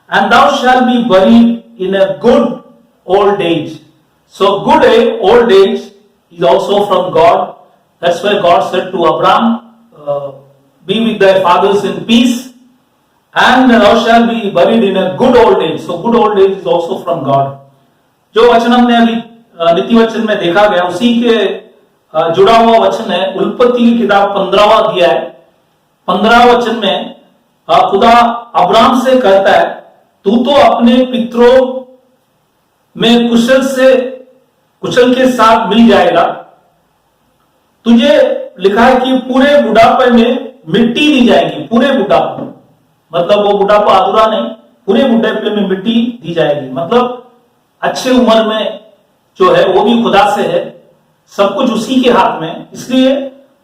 and thou shalt be buried in a good old age. So good old age is also from God. That's why God said to Abraham, be with thy fathers in peace, and thou shalt be buried in a good old age. So good old age is also from God. जो वचन हमने अभी नीति वचन में देखा गया, उसी के जुड़ा हुआ वचन है उल्पत्ति की किताब 15वां अध्याय 15 वचन में खुदा अब्राहम से कहता है, तू तो अपने पितरों में कुशल के साथ मिल जाएगा। तुझे लिखा है कि पूरे बुढ़ापे में मिट्टी दी जाएगी। पूरे बुढ़ापे, मतलब वो बुढ़ापा अधूरा नहीं, पूरे बुढ़ापे में मिट्टी दी जाएगी। मतलब अच्छे उम्र में जो है वो भी खुदा से है, सब कुछ उसी के हाथ में। इसलिए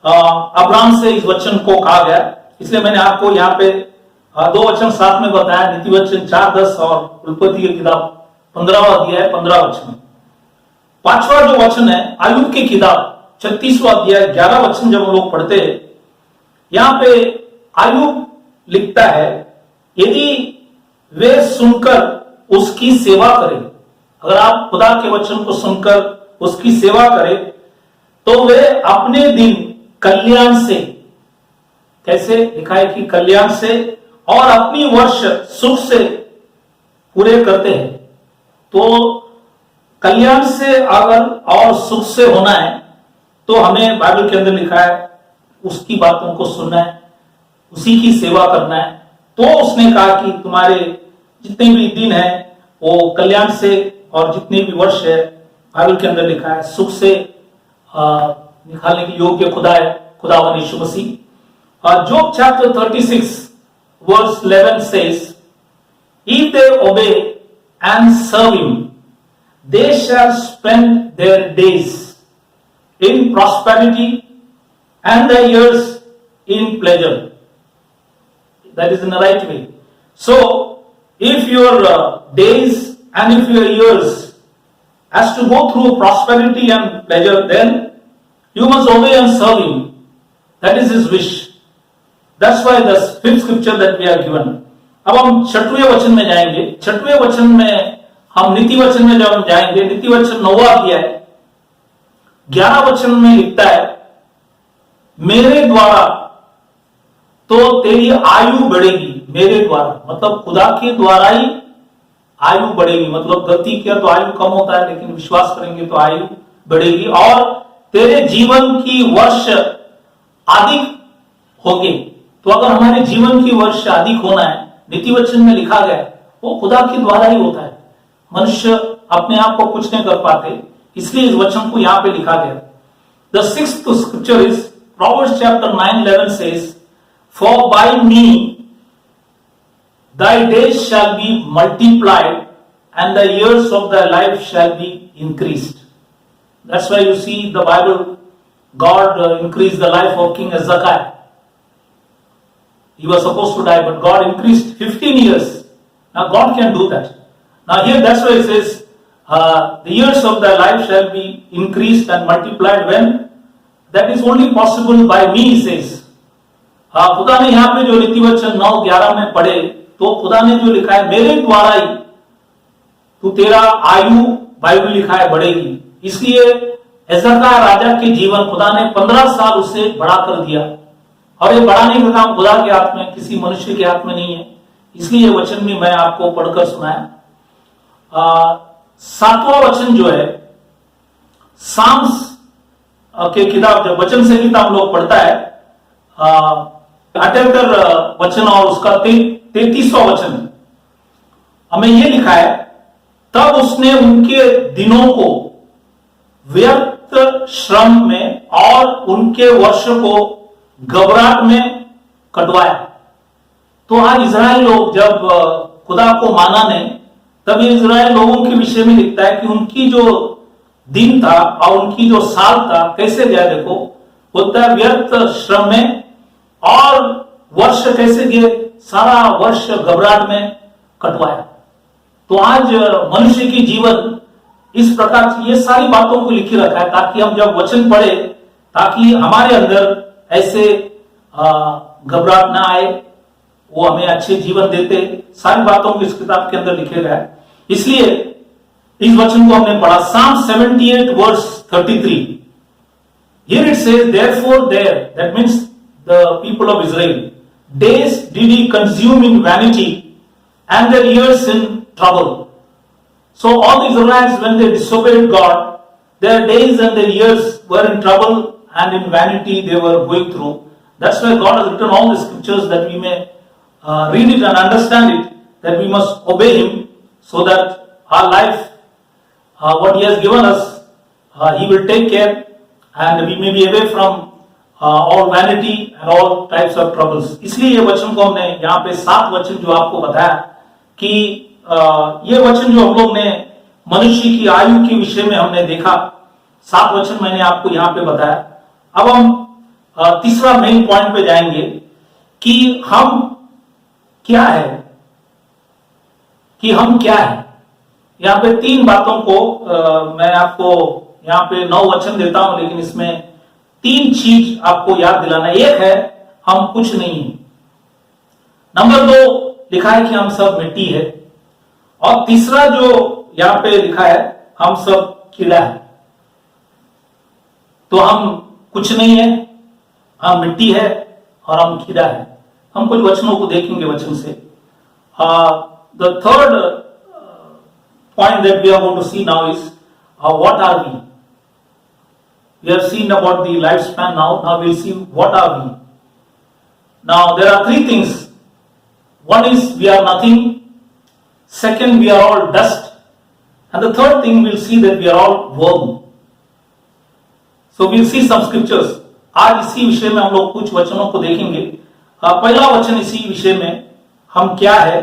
अब्राहम से इस वचन को कहा गया। इसलिए मैंने आपको यहाँ पे दो वचन साथ में बताया, नीति वचन 4:10 और उल्पत्ति की किताब 15वां अध्याय 15 वचन। पांचवा जो वचन है आयुब की किताब 36वां अध्याय 11 वचन जब हम लोग पढ़ते हैं, यहां पे आयुब लिखता है, यदि वे सुनकर उसकी सेवा करें, अगर आप खुदा के वचन को सुनकर उसकी सेवा करें, तो वे अपने दिन कल्याण से, कैसे लिखा है कि कल्याण से, और अपनी वर्ष सुख से पूरे करते हैं। तो कल्याण से अगर और सुख से होना है तो हमें बाइबल के अंदर लिखा है उसकी बातों को सुनना है, उसी की सेवा करना है। तो उसने कहा कि तुम्हारे जितने भी दिन है वो कल्याण से, और जितने भी वर्ष है बाइबल के अंदर लिखा है सुख से निकालने की योग्य खुदा है, खुदावन यीशु मसीह। जोब chapter 36 verse 11 says, if they obey and serve him, they shall spend their days in prosperity and their years in pleasure. That is in the right way. So, if your days and if your years has to go through prosperity and pleasure, then you must obey and serve him. That is his wish. That's why the fifth scripture that we are given. अब हम छठवें वचन में जाएंगे। छठवें वचन में हम नीति वचन में जब हम जाएंगे, नीति वचन 9वां अध्याय 11 वचन में लिखता है, मेरे द्वारा तो तेरी आयु बढ़ेगी। मेरे द्वारा मतलब खुदा के द्वारा ही आयु बढ़ेगी। मतलब गलती किया तो आयु कम होता है, लेकिन विश्वास करेंगे तो आयु बढ़ेगी, और तेरे जीवन की वर्ष अधिक होगी। तो अगर हमारे जीवन की वर्ष अधिक होना है, नीति वचन में लिखा गया है, वो खुदा के द्वारा ही होता है। मनुष्य अपने आप को कुछ नहीं कर पाते, इसलिए इस वचन को यहां पे लिखा गया। The sixth scripture is Proverbs chapter 9:11 says, for by me thy days shall be multiplied and the years of thy life shall be increased. That's why you see the Bible, God increased the life of King Hezekiah. He was supposed to die, but God increased 15 years. Now God can do that. Now here that's why it says, the years of thy life shall be increased and multiplied. When? That is only possible by me, he says. खुदा ने यहाँ पे जो नीति वचन 9:11 में पढ़े, तो खुदा ने जो लिखा है, मेरे द्वारा ही तू तेरा आयु, बाइबल लिखा है, बढ़ेगी। इसलिए हेzekiah राजा के जीवन खुदा ने 15 साल उसे बढ़ा कर दिया, और ये बढ़ाने का काम खुदा के हाथ में, किसी मनुष्य के हाथ में नहीं है। इसलिए ये वचन भी मैं आपको पढ़कर सुनाया। 7वां वचन जो है साम्स के किताब, जब वचन संहिता हम लोग पढ़ता है, 78 वचन और उसका 33वां वचन, हमें ये लिखा है, तब उसने उनके दिनों को व्यर्थ श्रम में और उनके वर्ष को घबराहट में कटवाया। तो आज इजराइल लोग जब खुदा को माना नहीं, तब ये इजराइल लोगों के विषय में लिखता है कि उनकी जो दिन था और उनकी जो साल था कैसे गया। देखो, होता है व्यर्थ श्रम में, और वर्ष कैसे गए, सारा वर्ष घबराहट में कटवाया। तो आज मनुष्य की जीवन इस प्रकार से ये सारी बातों को लिखी रखा है, ताकि हम जब वचन पढ़े, ताकि हमारे अंदर ऐसे घबराहट ना आए, वो हमें अच्छे जीवन देते। सारी बातों को इस किताब के अंदर लिखे गया है। इसलिए इस वचन को हमने पढ़ा, Psalm 78 verse 33. Here it says, therefore there, that means the people of Israel, days did he consume in vanity and their years in trouble. So all the Israelites, when they disobeyed God, their days and their years were in trouble and in vanity they were going through. That's why God has written all the scriptures, that we may read it and understand it, that we must obey him, so that our life, what he has given us, he will take care, and we may be away from all vanity and all types of troubles. इसलिए ये वचन को हमने यहाँ पे 7 वचन जो आपको बताया कि ये वचन जो हम लोग ने मनुष्य की आयु के विषय में हमने देखा, 7 वचन मैंने आपको यहाँ पे बताया। अब हम तीसरा मेन पॉइंट पे जाएंगे कि हम क्या है, कि हम क्या है। यहाँ पे 3 बातों को मैं आपको यहाँ पे 9 वचन देता हूं, लेकिन इसमें 3 चीज आपको याद दिलाना। एक है, हम कुछ नहीं है। नंबर 2 लिखा है कि हम सब मिट्टी है, और तीसरा जो यहाँ पे लिखा है, हम सब कीड़ा है। तो हम कुछ नहीं है, हम मिट्टी है और हम कीड़ा है। हम कुछ वचनों को देखेंगे वचन से। The third point that we are going to see now is what are we. We have seen about the lifespan now we'll see what are we. Now there are 3 things. One is we are nothing, second we are all dust, and the third thing we'll see that we are all worm. So we'll see some scriptures. आज इसी विषय में हम लोग कुछ वचनों को देखेंगे। पहला वचन इसी विषय में, हम क्या है।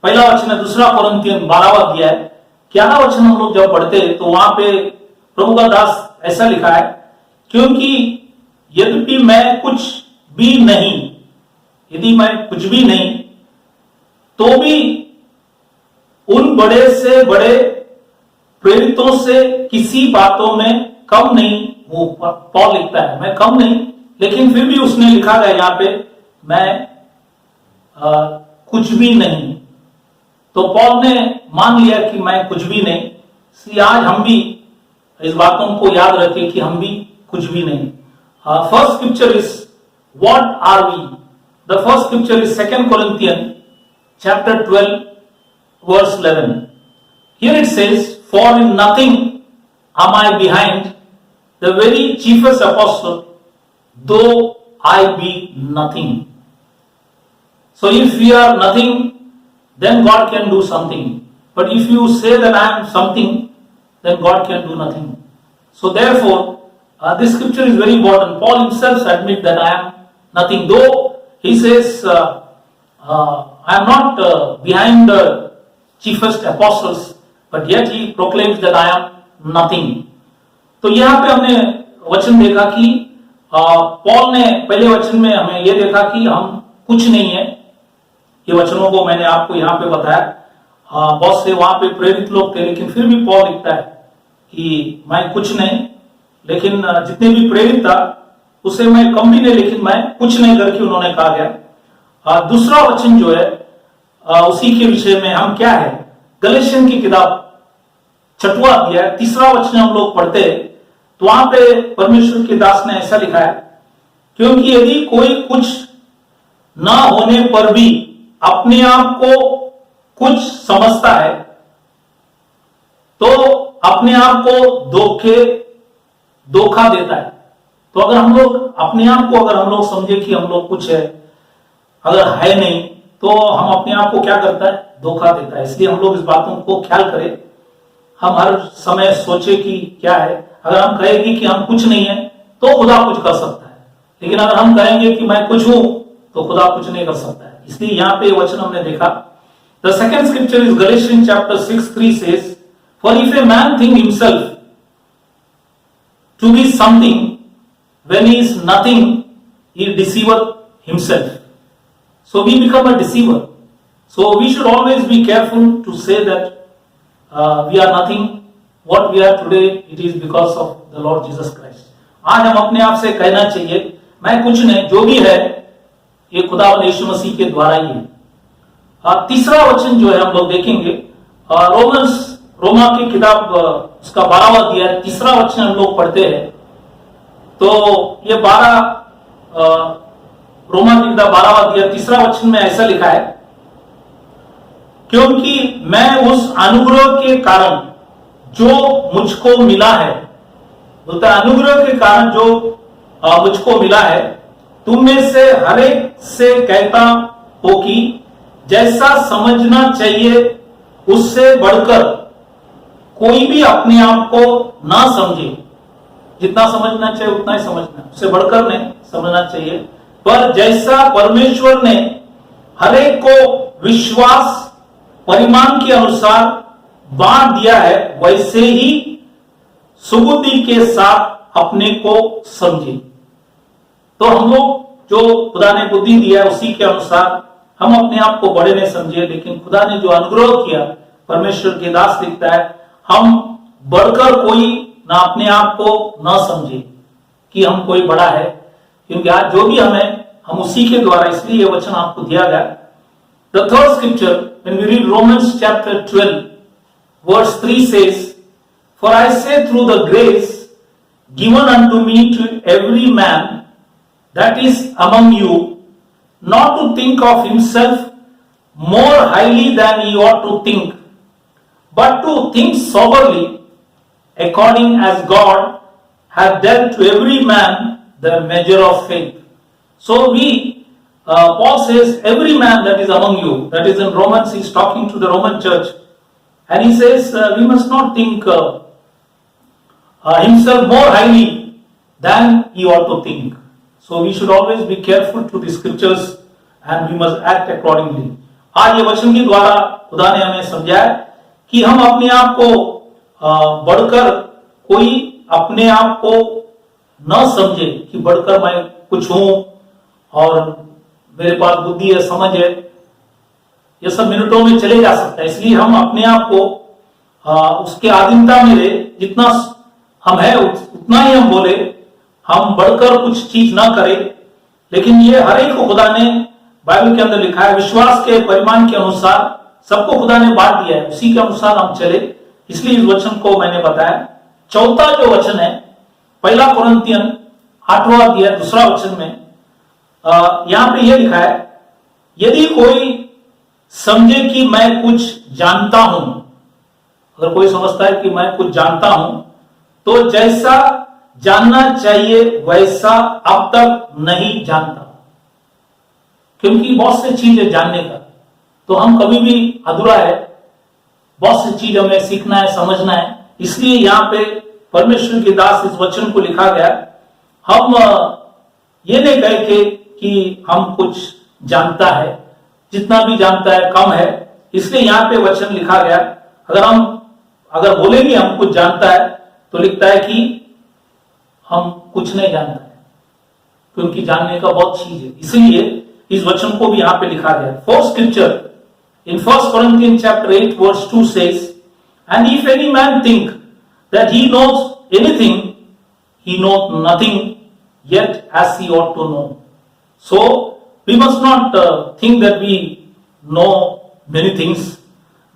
पहला वचन है 2 कोरिन्थियन 12वां अध्याय 11वां वचन। हम लोग जब पढ़ते तो वहां पे प्रभु का दास ऐसा लिखा है, क्योंकि यद्यपि मैं कुछ भी नहीं, यदि मैं कुछ भी नहीं, तो भी उन बड़े से बड़े प्रेरितों से किसी बातों में कम नहीं हूं। पॉल लिखता है, मैं कम नहीं, लेकिन फिर भी उसने लिखा है यहां पे, मैं कुछ भी नहीं। तो पॉल ने मान लिया कि मैं कुछ भी नहीं। इसलिए आज हम भी इस बातों को याद रखें कि हम भी कुछ भी नहीं। First scripture is what are we. The first scripture is 2 Corinthian chapter 12 verse 11। Here it says, for in nothing am I behind the very chiefest apostle, though I be nothing. So if we are nothing, then God can do something. But if you say that I am something, then God can do nothing. So therefore, this scripture is very important. Paul himself admits that I am nothing. Though he says, I am not behind the chiefest apostles, but yet he proclaims that I am nothing. तो यहाँ पे हमने वचन देखा कि Paul ने पहले वचन में हमें यह देखा कि हम कुछ नहीं है। ये वचनों को मैंने आपको यहाँ पे बताया। बहुत से वहां पे प्रेरित लोग थे, लेकिन फिर भी पॉल लिखता है कि मैं कुछ नहीं, लेकिन जितने भी प्रेरित था उसे मैं कम भी नहीं, लेकिन मैं कुछ नहीं करके उन्होंने कहा गया। दूसरा वचन जो है उसी के विषय में, हम क्या है। गलेशियन की किताब 6वां अध्याय 3रा वचन हम लोग पढ़ते हैं, तो वहां पे परमेश्वर के दास ने ऐसा लिखा है, क्योंकि यदि कोई कुछ ना होने पर भी अपने आप को कुछ समझता है, तो अपने आप को धोखा देता है। तो अगर हम लोग अपने आप को, अगर हम लोग समझे कि हम लोग कुछ है, अगर है नहीं, तो हम अपने आप को क्या करता है, धोखा देता है। इसलिए हम लोग इस बातों को ख्याल करें, हम हर समय सोचे कि क्या है। अगर हम कहेंगे कि हम कुछ नहीं है तो खुदा कुछ कर सकता है, लेकिन अगर हम कहेंगे कि मैं कुछ हूं तो खुदा कुछ नहीं कर सकता है। इसलिए यहां पे वचन हमने देखा, the second scripture is Galatians chapter 6:3 says, for if a man think himself to be something when he is nothing, he deceiveth himself. So we become a deceiver. So we should always be careful to say that we are nothing. What we are today, it is because of the Lord Jesus Christ. आज हम अपने आप से कहना चाहिए, मैं कुछ नहीं, जो भी है ये खुदावंद यीशु मसीह के द्वारा ही है। तीसरा वचन जो है हम लोग देखेंगे, रोमा की किताब उसका 12वां अध्याय तीसरा वचन हम लोग पढ़ते हैं। तो ये 12 रोमा की किताब 12वां अध्याय तीसरा वचन में ऐसा लिखा है, क्योंकि मैं उस अनुग्रह के कारण जो मुझको मिला है, बोलता है अनुग्रह के कारण जो मुझको मिला है, तुम में से हर एक से कहता हो कि जैसा समझना चाहिए उससे बढ़कर कोई भी अपने आप को ना समझे। जितना समझना चाहिए उतना ही समझना, उससे बढ़कर नहीं समझना चाहिए, पर जैसा परमेश्वर ने हर एक को विश्वास परिमाण के अनुसार बांट दिया है, वैसे ही सुबुद्धि के साथ अपने को समझे। तो हम लोग जो खुदा ने बुद्धि दिया है उसी के अनुसार हम अपने आप को बड़े नहीं समझे, लेकिन खुदा ने जो अनुग्रह किया, परमेश्वर के दास लिखता है, हम बढ़कर कोई ना अपने आप को ना समझे कि हम कोई बड़ा है, क्योंकि आज जो भी हम उसी के द्वारा, इसलिए ये वचन आपको दिया गया। The third scripture when we read Romans chapter 12 verse 3 says, for I say through the grace given unto me to every man that is among you, not to think of himself more highly than he ought to think, but to think soberly, according as God hath dealt to every man the measure of faith. So Paul says, every man that is among you, that is in Romans, he is talking to the Roman church, and he says, we must not think himself more highly than he ought to think. So we should always be careful to the scriptures and we must act accordingly. आज ये वचन के द्वारा खुदा ने हमें समझाया कि हम अपने आप को बढ़कर कोई अपने आप को न समझे कि बढ़कर मैं कुछ हूं और मेरे पास बुद्धि है, समझ है, ये सब मिनटों में चले जा सकता है। इसलिए हम अपने आप को उसके आधीनता में रहे, जितना हम है उतना ही हम बोले, हम बढ़कर कुछ चीज ना करें। लेकिन ये हर एक को खुदा ने बाइबल के अंदर लिखा है, विश्वास के परिमाण के अनुसार सबको खुदा ने बांट दिया है, उसी के अनुसार हम चले। इसलिए इस वचन को मैंने बताया। चौथा जो वचन है, पहला कुरिन्थियन 8वां अध्याय 2 वचन में यहां पे यह लिखा है, यदि कोई समझे कि मैं कुछ जानता हूं, अगर कोई समझता है कि मैं कुछ जानता हूं, तो जैसा जानना चाहिए वैसा अब तक नहीं जानता। क्योंकि बहुत सी चीज है जानने का, तो हम कभी भी अधूरा है, बहुत सी चीज हमें सीखना है, समझना है। इसलिए यहां पे परमेश्वर के दास इस वचन को लिखा गया, हम ये नहीं कहे कि हम कुछ जानता है, जितना भी जानता है कम है। इसलिए यहां पे वचन लिखा गया, अगर बोलेंगे हम कुछ जानता है तो लिखता है कि हम कुछ नहीं जानता है, क्योंकि जानने का बहुत चीज है। इसलिए इस वचन को भी यहां पे लिखा गया। Fourth scripture in 1 Corinthians chapter 8 verse 2 says, and if any man think that he knows anything, he knows nothing yet as he ought to know. So we must not think that we know many things,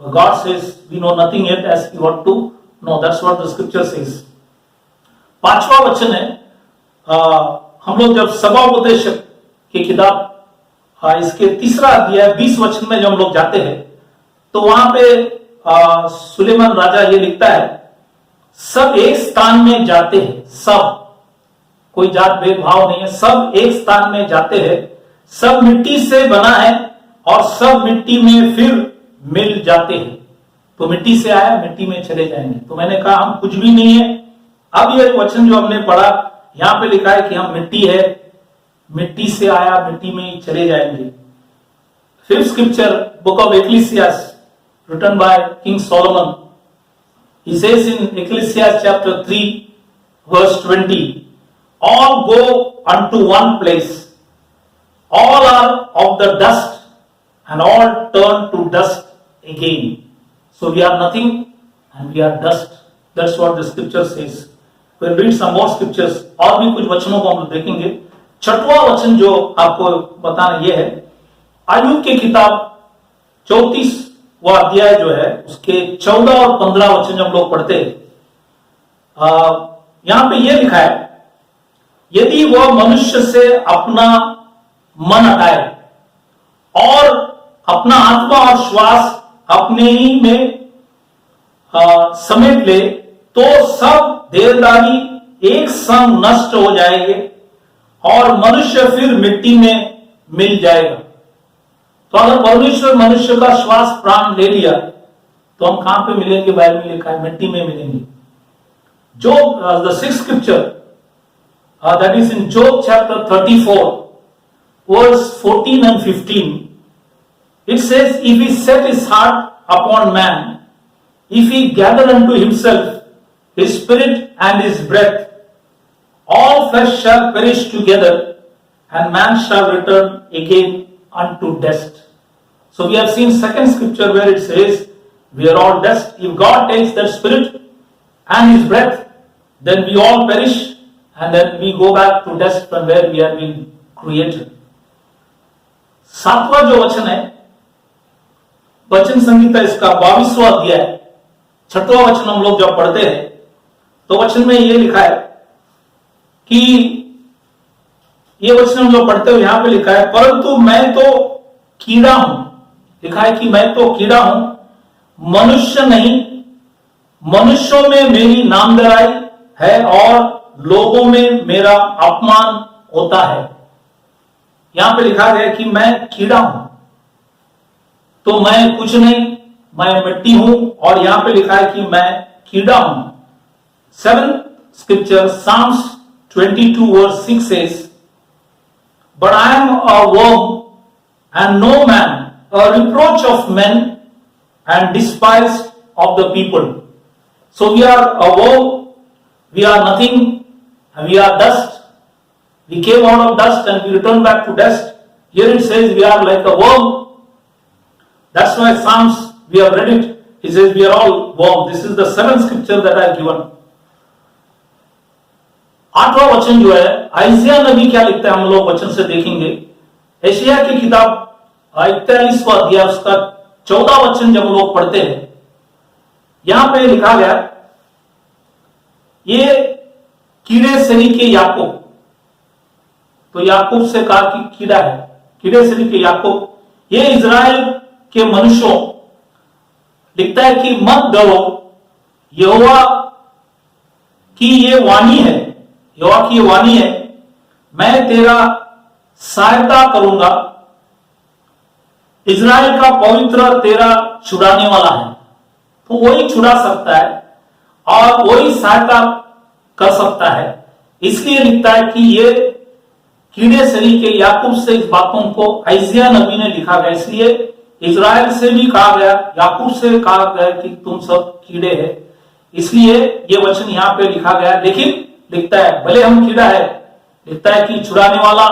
but God says we know nothing yet as he ought to know. That's what the scripture says. 5वां वचन है, हम लोग जब सभाोपदेशक की किताब इसके 3 अध्याय 20 वचन में जब हम लोग जाते हैं, तो वहां पे सुलेमान राजा ये लिखता है, सब एक स्थान में जाते हैं, सब, कोई जात भेदभाव नहीं है, सब एक स्थान में जाते हैं, सब मिट्टी से बना है और सब मिट्टी में फिर मिल जाते हैं। तो मिट्टी से आया, मिट्टी में चले जाएंगे। तो मैंने कहा हम कुछ भी नहीं है। अब ये वचन जो हमने पढ़ा, यहां पे लिखा है कि हम मिट्टी है, मिट्टी से आया, मिट्टी में ही चले जाएंगे। Fifth scripture, book of Ecclesiastes, written by King Solomon. He says in Ecclesiastes chapter 3 verse 20, all go unto one place, all are of the dust and all turn to dust again. So we are nothing and we are dust. That's what the scripture says. We'll read some more scriptures. और भी कुछ वचनों को हम देखेंगे। छठवां वचन जो आपको बताना यह है, आयुब की किताब 34वां अध्याय जो है उसके 14 और 15 वचन जब लोग पढ़ते हैं, यहां पे यह लिखा है, यदि वह मनुष्य से अपना मन हटाए और अपना आत्मा और श्वास अपने ही में समेट ले, तो सब देहधारी एक संग नष्ट हो जाएंगे और मनुष्य फिर मिट्टी में मिल जाएगा। तो अगर परमेश्वर मनुष्य का श्वास प्राण ले लिया तो हम कहां पे मिलेंगे? बाइबल में लिखा है मिट्टी में मिलेंगे। Job, the sixth scripture, that is in Job chapter 34, verse 14 and 15, it says, if he set his heart upon man, if he gather unto himself his spirit and his breath, all flesh shall perish together, and man shall return again unto dust. So we have seen second scripture where it says, we are all dust. If God takes that spirit and his breath, then we all perish, and then we go back to dust from where we have been created. सातवां जो वचन है, वचन संहिता इसका 22वां अध्याय, छठवां वचन हम लोग जब पढ़ते हैं तो वचन में यह लिखा है कि ये वचन हम लोग पढ़ते हुए यहां पे लिखा है, परंतु मैं तो कीड़ा हूं। लिखा है कि मैं तो कीड़ा हूं, मनुष्य नहीं, मनुष्यों में मेरी नामधराई है और लोगों में मेरा अपमान होता है। यहां पे लिखा गया कि मैं कीड़ा हूं, तो मैं कुछ नहीं, मैं मिट्टी हूं, और यहां पे लिखा है कि मैं कीड़ा हूं। 7th scripture, Psalms 22 verse 6 says, but I am a worm and no man, a reproach of men and despised of the people. So we are a worm, we are nothing, and we are dust. We came out of dust and we return back to dust. Here it says we are like a worm. That's why Psalms, we have read it. It says we are all worm. This is the 7th scripture that I have given. 8वां वचन जो है, आइजिया नबी क्या लिखता है हम लोग वचन से देखेंगे। एशिया की किताब 41वां अध्याय उसका 14 वचन जब लोग पढ़ते हैं, यहां पे लिखा गया, ये कीड़े सरी के याकूब, तो याकूब से कहा कि कीड़ा है, कीड़े सरी के याकूब, ये इजराइल के मनुष्यों, लिखता है कि मत डरो, यहोवा की ये वाणी है, यहोवा की ये वाणी है, मैं तेरा सहायता करूंगा, इजराइल का पवित्र तेरा छुड़ाने वाला है। तो वही छुड़ा सकता है और वही सहायता कर सकता है। इसलिए लिखता है कि ये कीड़े सरी के याकूब से इस बातों को आइजिया नबी ने लिखा गया। इसलिए इजराइल से भी कहा गया, याकूब से कहा गया कि तुम सब कीड़े हैं। इसलिए ये वचन यहां पे लिखा गया। लेकिन लिखता है भले हम कीड़ा है, लिखता है कि छुड़ाने वाला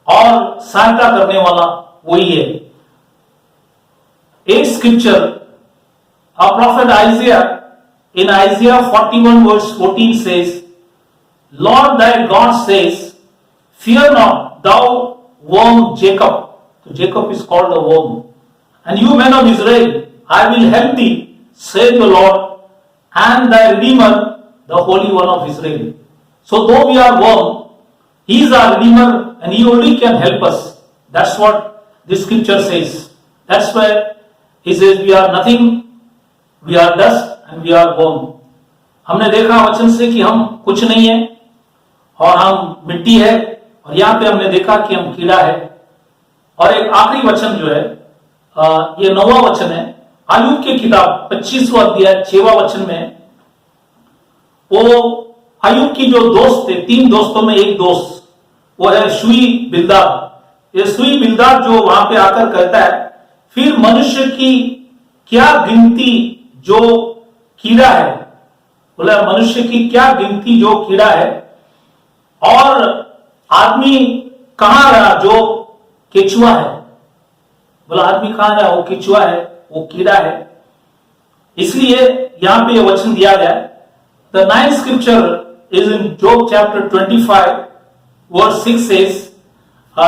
और सहायता करने वाला वही है। एक scripture, a prophet Isaiah, in Isaiah 41 verse 14 says, Lord thy God says, fear not, thou worm Jacob. So Jacob is called a worm. And you men of Israel, I will help thee, saith the Lord, and thy Redeemer, the Holy One of Israel. So though we are worm, he is our Redeemer and he only can help us. That's what this scripture says. That's why he says we are nothing, we are dust and we are worm. हमने देखा वचन से कि हम कुछ नहीं है और हम मिट्टी है, और यहां पे हमने देखा कि हम कीड़ा है। और एक आखिरी वचन जो है ये 9वां वचन है। आयुब की किताब 25वां अध्याय 6वां वचन में वो आयुब की जो दोस्त थे, 3 दोस्तों में एक दोस्त वो है शुई बिल्दाद। ये शुई बिल्दाद जो वहां पे आकर कहता है, फिर मनुष्य की क्या गिनती जो कीड़ा है, बोला मनुष्य की क्या गिनती जो कीड़ा है, और आदमी कहां रहा जो केचुआ है। बोला आदमी कहां रहा, वो केचुआ है, वो कीड़ा है। इसलिए यहां पे वचन दिया गया। The 9th scripture is in Job chapter 25 verse 6 says,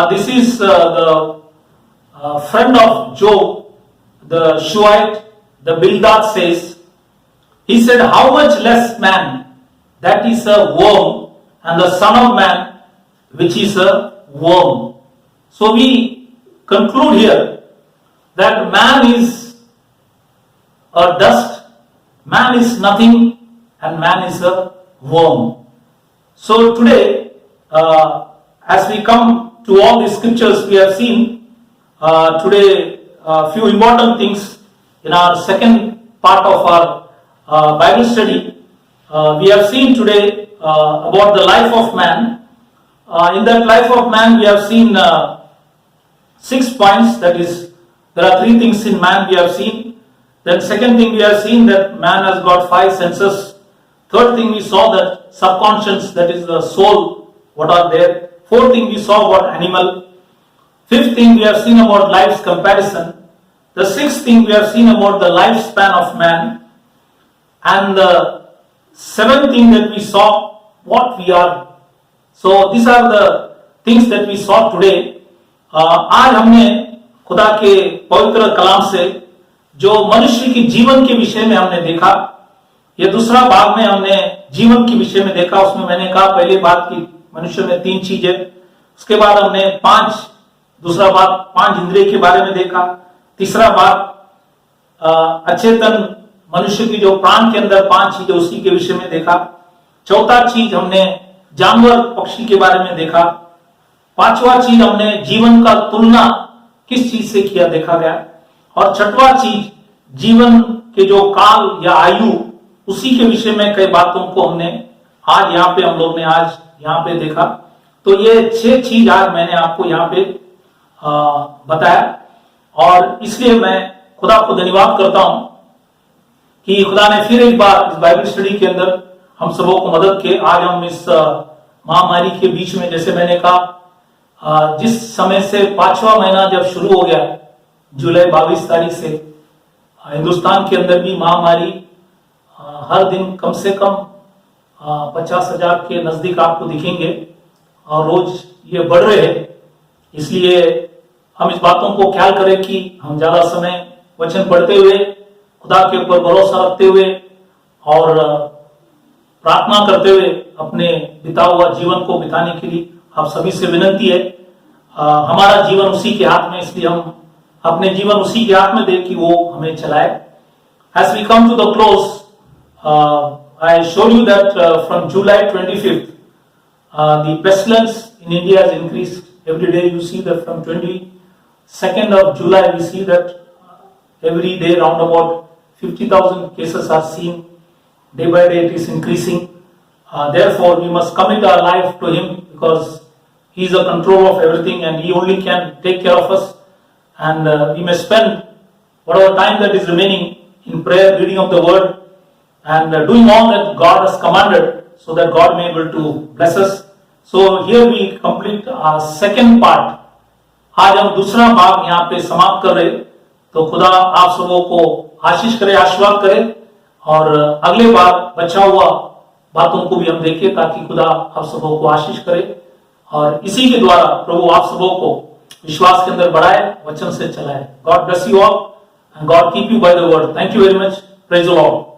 this is the friend of Job, the Shuhite, the Bildad says, he said, how much less man, that is a worm, and the son of man, which is a worm. So we conclude here that man is a dust, man is nothing, and man is a worm. So today, as we come to all these scriptures, we have seen today a few important things in our second part of our Bible study. We have seen today about the life of man. In that life of man, we have seen 6 points. That is, there are 3 things in man we have seen. Then second thing we have seen that man has got 5 senses. Third thing we saw that subconscious, that is the soul, what are there. Fourth thing we saw about animal. Fifth thing we have seen about life's comparison. The sixth thing we have seen about the lifespan of man. And the seventh thing that we saw what we are. So these are the things that we saw today. आज हमने खुदा के पवित्र कलाम से जो मनुष्य के जीवन के विषय में हमने देखा, ये दूसरा भाग में हमने जीवन के विषय में देखा। उसमें मैंने कहा पहली बात की मनुष्य में 3 चीजें, उसके बाद हमने 5 इंद्रिय के बारे में देखा। तीसरा बात अचेतन मनुष्य की जो प्राण के अंदर 5 चीजें उसी के विषय में देखा। चौथा चीज हमने जानवर पक्षी के बारे में देखा। 5वां चीज हमने जीवन का तुलना किस चीज से किया देखा गया। और 6वां चीज जीवन के जो काल या आयु उसी के विषय में कई बातों को हमने आज यहाँ पे हम लोग ने आज यहाँ पे देखा। तो ये 6 चीज आज मैंने आपको यहाँ पे बताया, और इसलिए मैं खुदा को धन्यवाद करता हूं कि खुदा ने फिर एक बार इस बाइबल स्टडी के अंदर हम सबों को मदद की। आज हम इस महामारी के बीच में, जैसे मैंने कहा, जिस समय से 5वां महीना जब शुरू हो गया, जुलाई 22 तारीख से हिंदुस्तान के अंदर भी महामारी हर दिन कम से कम 50,000 के नजदीक आपको दिखेंगे, और रोज ये बढ़ रहे हैं। इसलिए हम इस बातों को ख्याल करें कि हम ज्यादा समय वचन पढ़ते हुए, खुदा के ऊपर भरोसा रखते हुए और प्रार्थना करते हुए अपने बिता हुआ जीवन को बिताने के लिए आप सभी से विनती है। हमारा जीवन उसी के हाथ में, इसलिए हम अपने जीवन उसी के हाथ में दे कि वो हमें चलाए। As we come to the close, I showed you that from July 25th, the pestilence in India has increased. Every day you see that from 22nd of July, we see that every day round about 50,000 cases are seen. Day by day it is increasing. Therefore, we must commit our life to Him, because He is the control of everything and He only can take care of us. And we may spend whatever time that is remaining in prayer, reading of the Word, and doing all that God has commanded, so that God may be able to bless us. So here we complete our second part. आज हम दूसरा भाग यहाँ पे समाप्त कर रहे। तो खुदा आप सबों को आशीष करे, आशीर्वाद करे, और अगले बार बचा हुआ बातों को भी हम देखें, ताकि खुदा आप सबों को आशीष करे, और इसी के द्वारा प्रभु आप सबों को विश्वास के अंदर बढ़ाए, वचन से चलाए। God bless you all and God keep you by the word. Thank you very much. Praise the Lord.